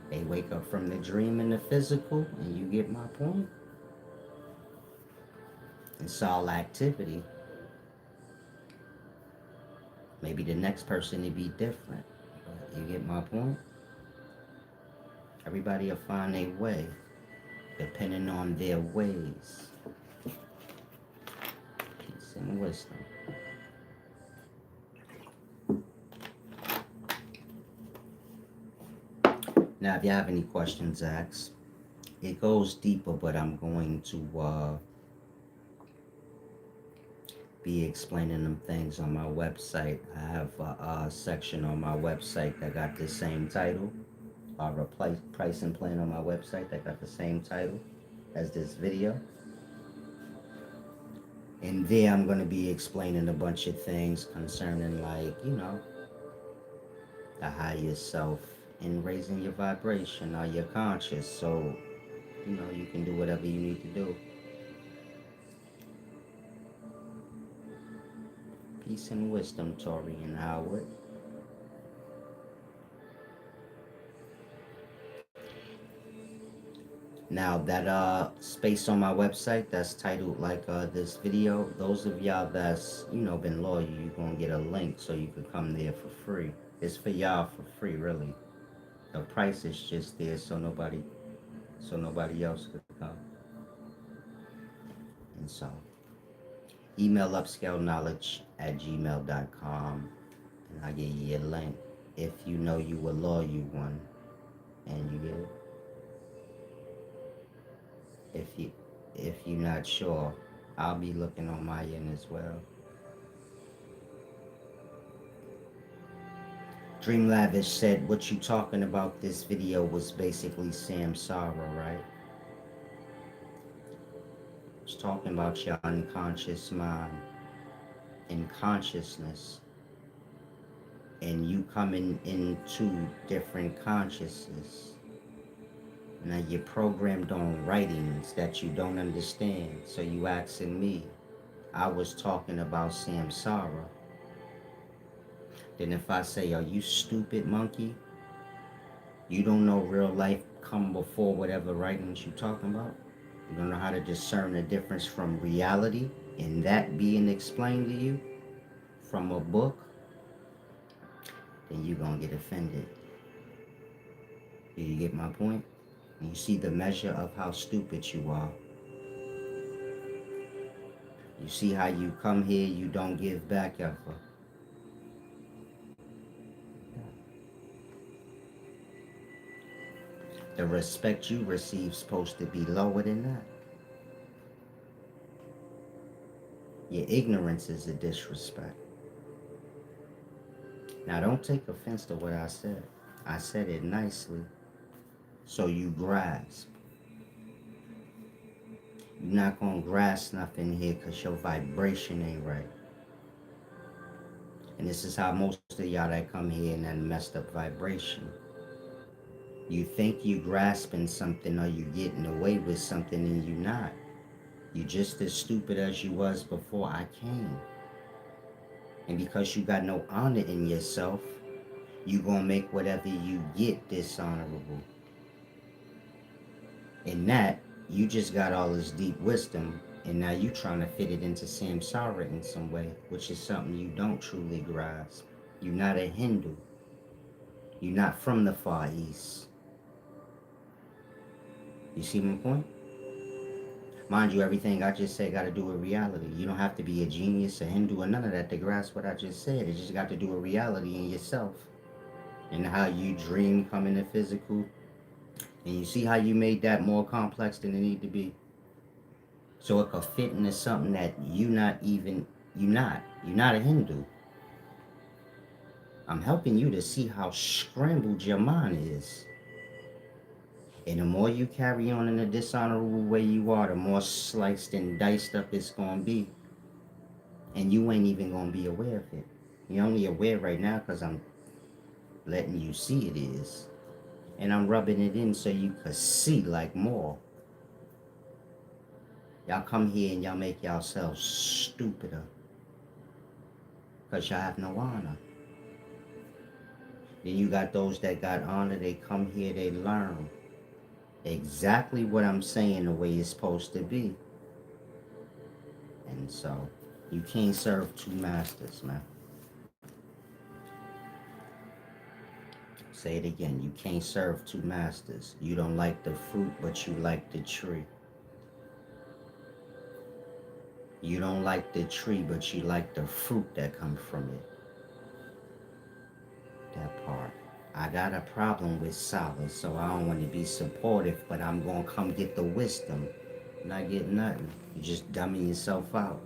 They wake up from the dream and the physical, and you get my point? It's all activity. Maybe the next person to be different. But you get my point? Everybody will find their way, depending on their ways. Peace and wisdom. Now, if you have any questions, ask. It goes deeper, but I'm going to be explaining them things on my website. I have a section on my website that got the same title. A pricing plan on my website that got the same title as this video. And there I'm going to be explaining a bunch of things concerning, like, the higher self and raising your vibration or your conscious, so you can do whatever you need to do. Peace and wisdom, Tori and Howard. Now that space on my website that's titled like this video, those of y'all that's been loyal, you're gonna get a link so you can come there for free. It's for y'all for free, really. The price is just there so nobody so nobody else could come. And so, email upscaleknowledge@gmail.com, and I'll give you a link if you know you a loyal one, and you get it. If you if you're not sure, I'll be looking on my end as well. Dream Lavish said what you talking about this video was basically samsara, right? It's talking about your unconscious mind and consciousness, and you coming into different consciousness. Now you're programmed on writings that you don't understand. So you asking me, I was talking about samsara. Then if I say, are you stupid monkey? You don't know real life come before whatever writings you talking about? You don't know how to discern the difference from reality and that being explained to you from a book? Then you gonna get offended. Do you get my point? You see the measure of how stupid you are. You see how you come here, you don't give back ever. The respect you receive is supposed to be lower than that. Your ignorance is a disrespect. Now don't take offense to what I said. I said it nicely so you grasp. You're not gonna grasp nothing here because your vibration ain't right. And this is how most of y'all that come here in that messed up vibration. You think you grasping something or you getting away with something and you not. You just as stupid as you was before I came. And because you got no honor in yourself, you gonna make whatever you get dishonorable. In that, you just got all this deep wisdom, and now you trying to fit it into samsara in some way, which is something you don't truly grasp. You're not a Hindu. You're not from the Far East. You see my point? Mind you, everything I just said got to do with reality. You don't have to be a genius, a Hindu, or none of that to grasp what I just said. It just got to do with reality in yourself and how you dream come into physical. And you see how you made that more complex than it need to be. So it could fit into something that you're not a Hindu. I'm helping you to see how scrambled your mind is. And the more you carry on in a dishonorable way you are, the more sliced and diced up it's going to be. And you ain't even going to be aware of it. You're only aware right now because I'm letting you see it is. And I'm rubbing it in so you could see like more. Y'all come here and y'all make yourselves stupider. Because y'all have no honor. Then you got those that got honor, they come here, they learn exactly what I'm saying the way it's supposed to be. And so, you can't serve two masters, man. Say it again, you can't serve two masters. You don't like the fruit, but you like the tree. You don't like the tree, but you like the fruit that comes from it. That part. I got a problem with Solace, so I don't want to be supportive, but I'm going to come get the wisdom. Not get nothing. You just dumbing yourself out.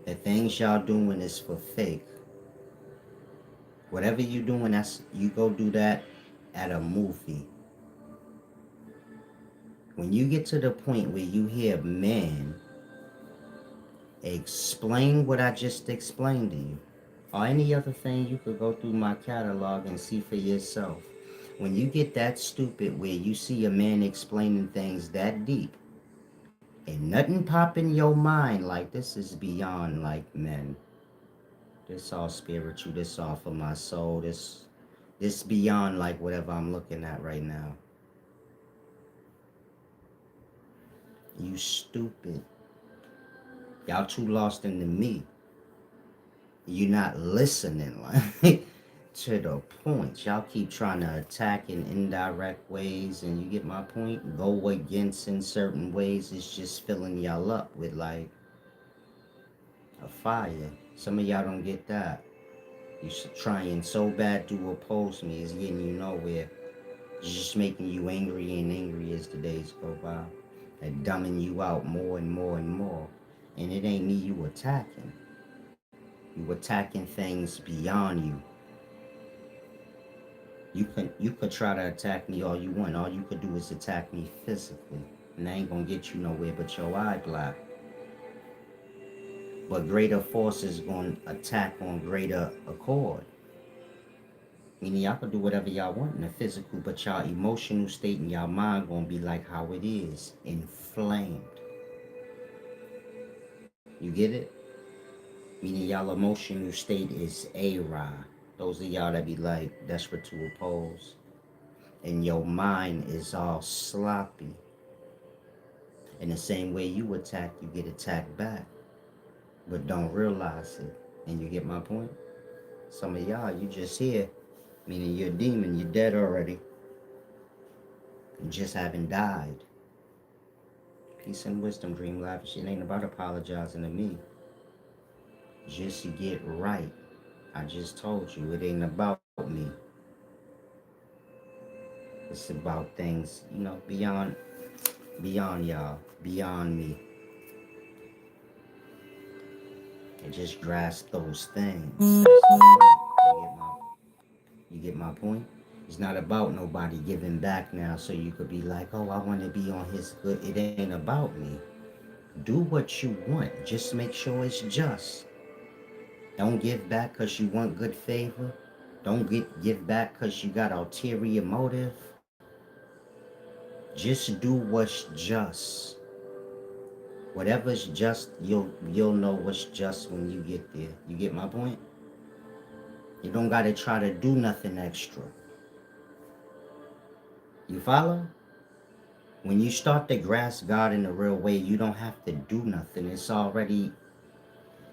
The things y'all doing is for fake. Whatever you doing, that's you go do that at a movie. When you get to the point where you hear men explain what I just explained to you, or any other thing, you could go through my catalog and see for yourself. When you get that stupid where you see a man explaining things that deep, and nothing pop in your mind like this is beyond like men. This all spiritual, this all for my soul, this beyond like whatever I'm looking at right now. You stupid. Y'all too lost into me. You're not listening. Like to the point. Y'all keep trying to attack in indirect ways, and you get my point? Go against in certain ways. It's just filling y'all up with like a fire. Some of y'all don't get that. You trying so bad to oppose me is getting you nowhere. It's just making you angry and angry as the days go by. And dumbing you out more and more and more. And it ain't me you attacking. You attacking things beyond you. You could try to attack me all you want. All you could do is attack me physically. And I ain't gonna get you nowhere but your eye black. But greater forces gonna attack on greater accord. Meaning y'all can do whatever y'all want in the physical, but y'all emotional state and y'all mind gonna be like how it is, inflamed. You get it? Meaning y'all emotional state is A-Rod. Those of y'all that be like desperate to oppose. And your mind is all sloppy. In the same way you attack, you get attacked back. But don't realize it. And you get my point? Some of y'all, you just here. Meaning you're a demon, you're dead already. You just haven't died. Peace and wisdom, dream lavish. It ain't about apologizing to me. Just get right. I just told you, it ain't about me. It's about things, beyond y'all, beyond me. And just grasp those things. That's the point. You get my point? It's not about nobody giving back now so you could be like, oh, I want to be on his good. It ain't about me. Do what you want. Just make sure it's just. Don't give back because you want good favor. Don't give back because you got ulterior motive. Just do what's just. Whatever's just, you'll know what's just when you get there. You get my point? You don't gotta try to do nothing extra. You follow? When you start to grasp God in a real way, you don't have to do nothing. It's already,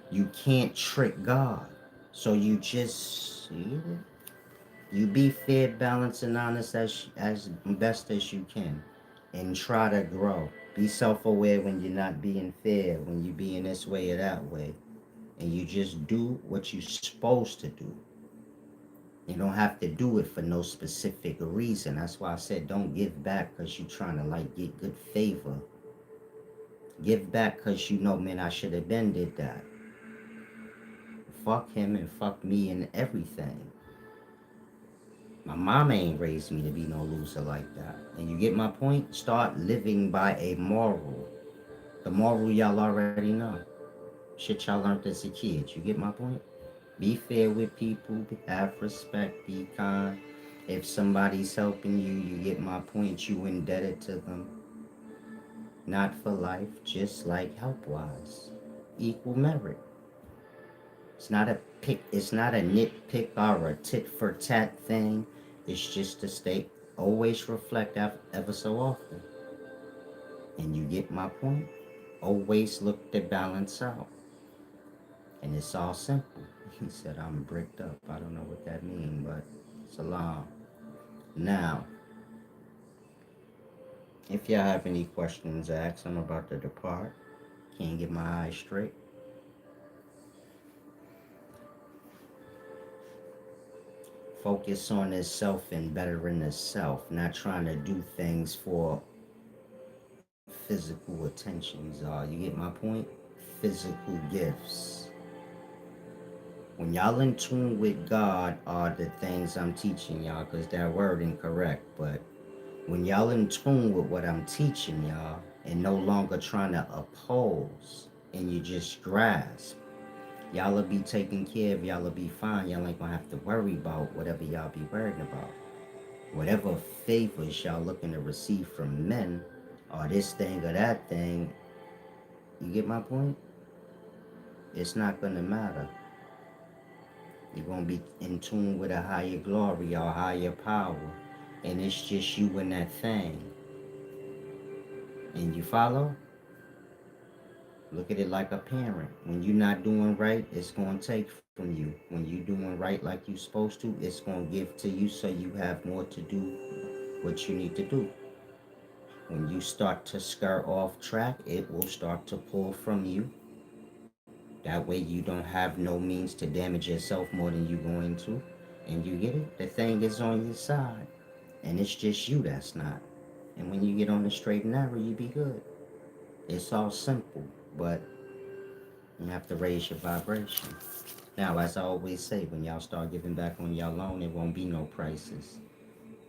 you can't trick God. So you just, you be fair, balanced, and honest as best as you can. And try to grow. Be self-aware when you're not being fair, when you're being this way or that way. And you just do what you're supposed to do. You don't have to do it for no specific reason. That's why I said don't give back because you're trying to like get good favor. Give back because you know, man, I should have been did that. Fuck him and fuck me and everything. My mama ain't raised me to be no loser like that. And you get my point? Start living by a moral. The moral y'all already know. Shit y'all learned as a kid. You get my point? Be fair with people. Have respect. Be kind. If somebody's helping you, you get my point. You indebted to them. Not for life, just like help-wise. Equal merit. It's not a pick. It's not a nitpick or a tit for tat thing. It's just a state. Always reflect ever so often. And you get my point. Always look to balance out. And it's all simple. He said, I'm bricked up. I don't know what that means, but salam. Now, if y'all have any questions, ask. I'm about to depart. Can't get my eyes straight. Focus on itself and bettering itself, not trying to do things for physical attentions. You get my point? Physical gifts. When y'all in tune with God are the things I'm teaching y'all, because that word incorrect, but when y'all in tune with what I'm teaching y'all and no longer trying to oppose and you just grasp, y'all will be taken care of, y'all will be fine. Y'all ain't gonna have to worry about whatever y'all be worried about. Whatever favors y'all looking to receive from men or this thing or that thing, you get my point? It's not gonna matter. You're gonna be in tune with a higher glory or higher power. And it's just you and that thing. And you follow? Look at it like a parent. When you're not doing right, it's gonna take from from you. When you doing right like you supposed to, it's gonna give to you so you have more to do what you need to do. When you start to skirt off track, it will start to pull from you. That way you don't have no means to damage yourself more than you going to. And you get it? The thing is on your side. And it's just you that's not. And when you get on the straight and narrow, you be good. It's all simple, but you have to raise your vibration. Now, as I always say, when y'all start giving back on y'all loan, it won't be no prices.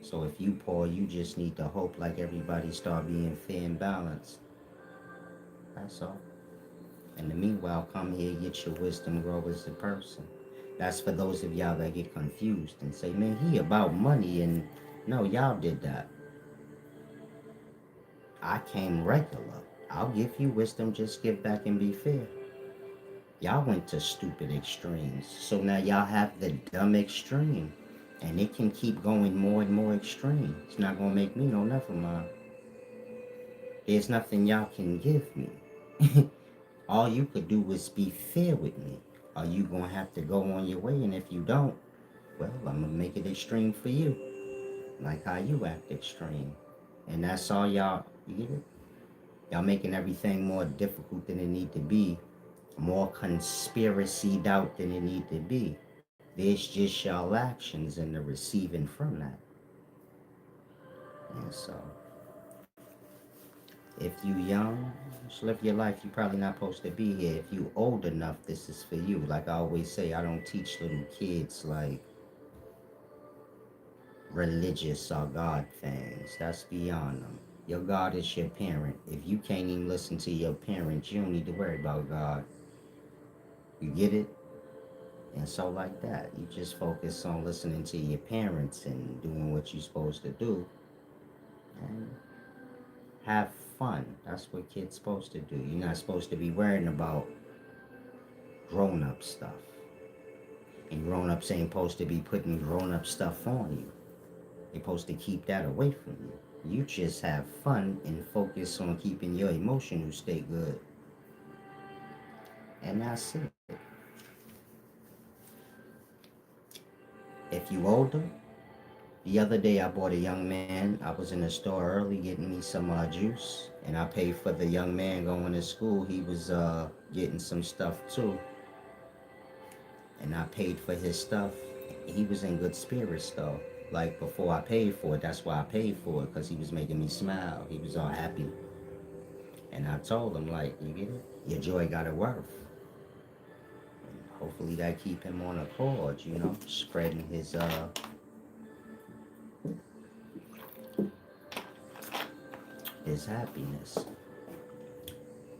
So if you poor, you just need to hope like everybody start being fair and balanced. That's all. In the meanwhile, come here, get your wisdom, grow as a person. That's for those of y'all that get confused and say, man, he about money. And no, y'all did that. I came regular. I'll give you wisdom, just give back and be fair. Y'all went to stupid extremes. So now y'all have the dumb extreme. And it can keep going more and more extreme. It's not gonna make me no never mind. There's nothing y'all can give me. All you could do is be fair with me. Are you gonna have to go on your way? And if you don't, well, I'm gonna make it extreme for you. Like how you act extreme. And that's all y'all, you get it? Y'all making everything more difficult than it need to be. More conspiracy doubt than it need to be. There's just y'all actions and the receiving from that. And so, if you young, just live your life. You probably not supposed to be here. If you old enough, this is for you. Like I always say, I don't teach little kids like religious or God things. That's beyond them. Your God is your parent. If you can't even listen to your parents, you don't need to worry about God. You get it? And so like that, you just focus on listening to your parents and doing what you're supposed to do and have fun. That's what kids supposed to do. You're not supposed to be worrying about grown-up stuff. And grown-ups ain't supposed to be putting grown-up stuff on you. They're supposed to keep that away from you. You just have fun and focus on keeping your emotional state good. And that's it. If you older, the other day I bought a young man. I was in the store early getting me some juice, and I paid for the young man going to school. He was getting some stuff too, and I paid for his stuff. He was in good spirits though. Like before I paid for it, that's why I paid for it, because he was making me smile. He was all happy. And I told him, like, you get it? Your joy got a worth. And hopefully that keep him on a cord, spreading his happiness.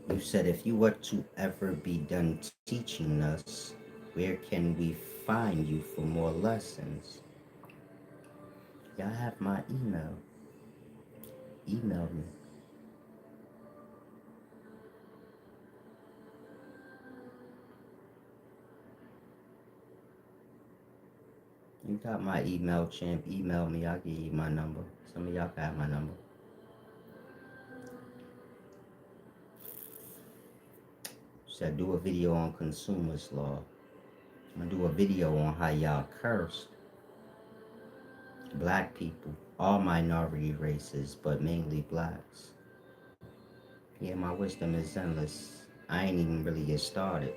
You said if you were to ever be done teaching us, where can we find you for more lessons? Y'all have my email. Email me. You got my email, champ. Email me. I'll give you my number. Some of y'all got my number. Said do a video on consumers law. I'm gonna do a video on how y'all cursed black people, all minority races, but mainly blacks. Yeah, my wisdom is endless. I ain't even really get started.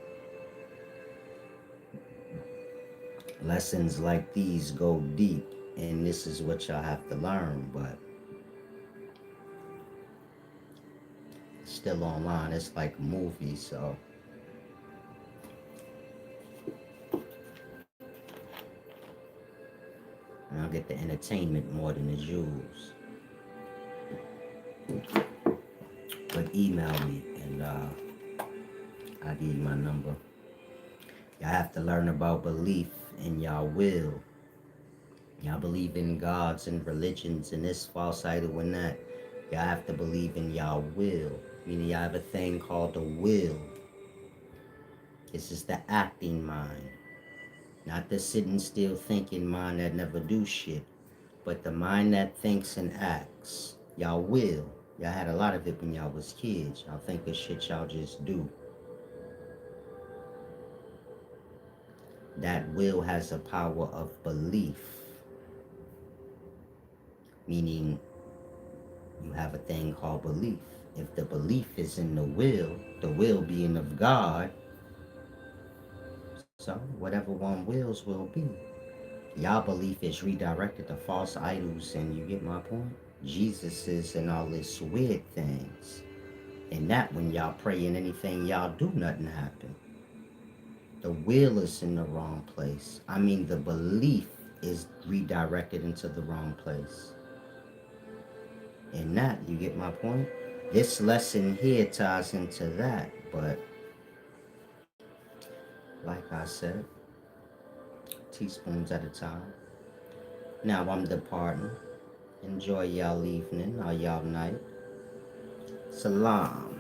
Lessons like these go deep, and this is what y'all have to learn, but it's still online. It's like a movie, so I'll get the entertainment more than the jewels. But email me, and I'll give you my number. Y'all have to learn about belief in y'all will. Y'all believe in gods and religions and this false idol and that. Y'all have to believe in y'all will. Meaning y'all have a thing called the will. This is the acting mind. Not the sitting still thinking mind that never do shit. But the mind that thinks and acts. Y'all will. Y'all had a lot of it when y'all was kids. Y'all think of shit y'all just do. That will has a power of belief, meaning you have a thing called belief. If the belief is in the will being of God, so whatever one wills will be. Y'all belief is redirected to false idols, and you get my point? Jesus is and all this weird things. And that when y'all pray in anything y'all do, nothing happen. The will is in the wrong place. I mean, the belief is redirected into the wrong place. And that, you get my point? This lesson here ties into that, but like I said, teaspoons at a time. Now I'm departing. Enjoy y'all evening or y'all night. Salam.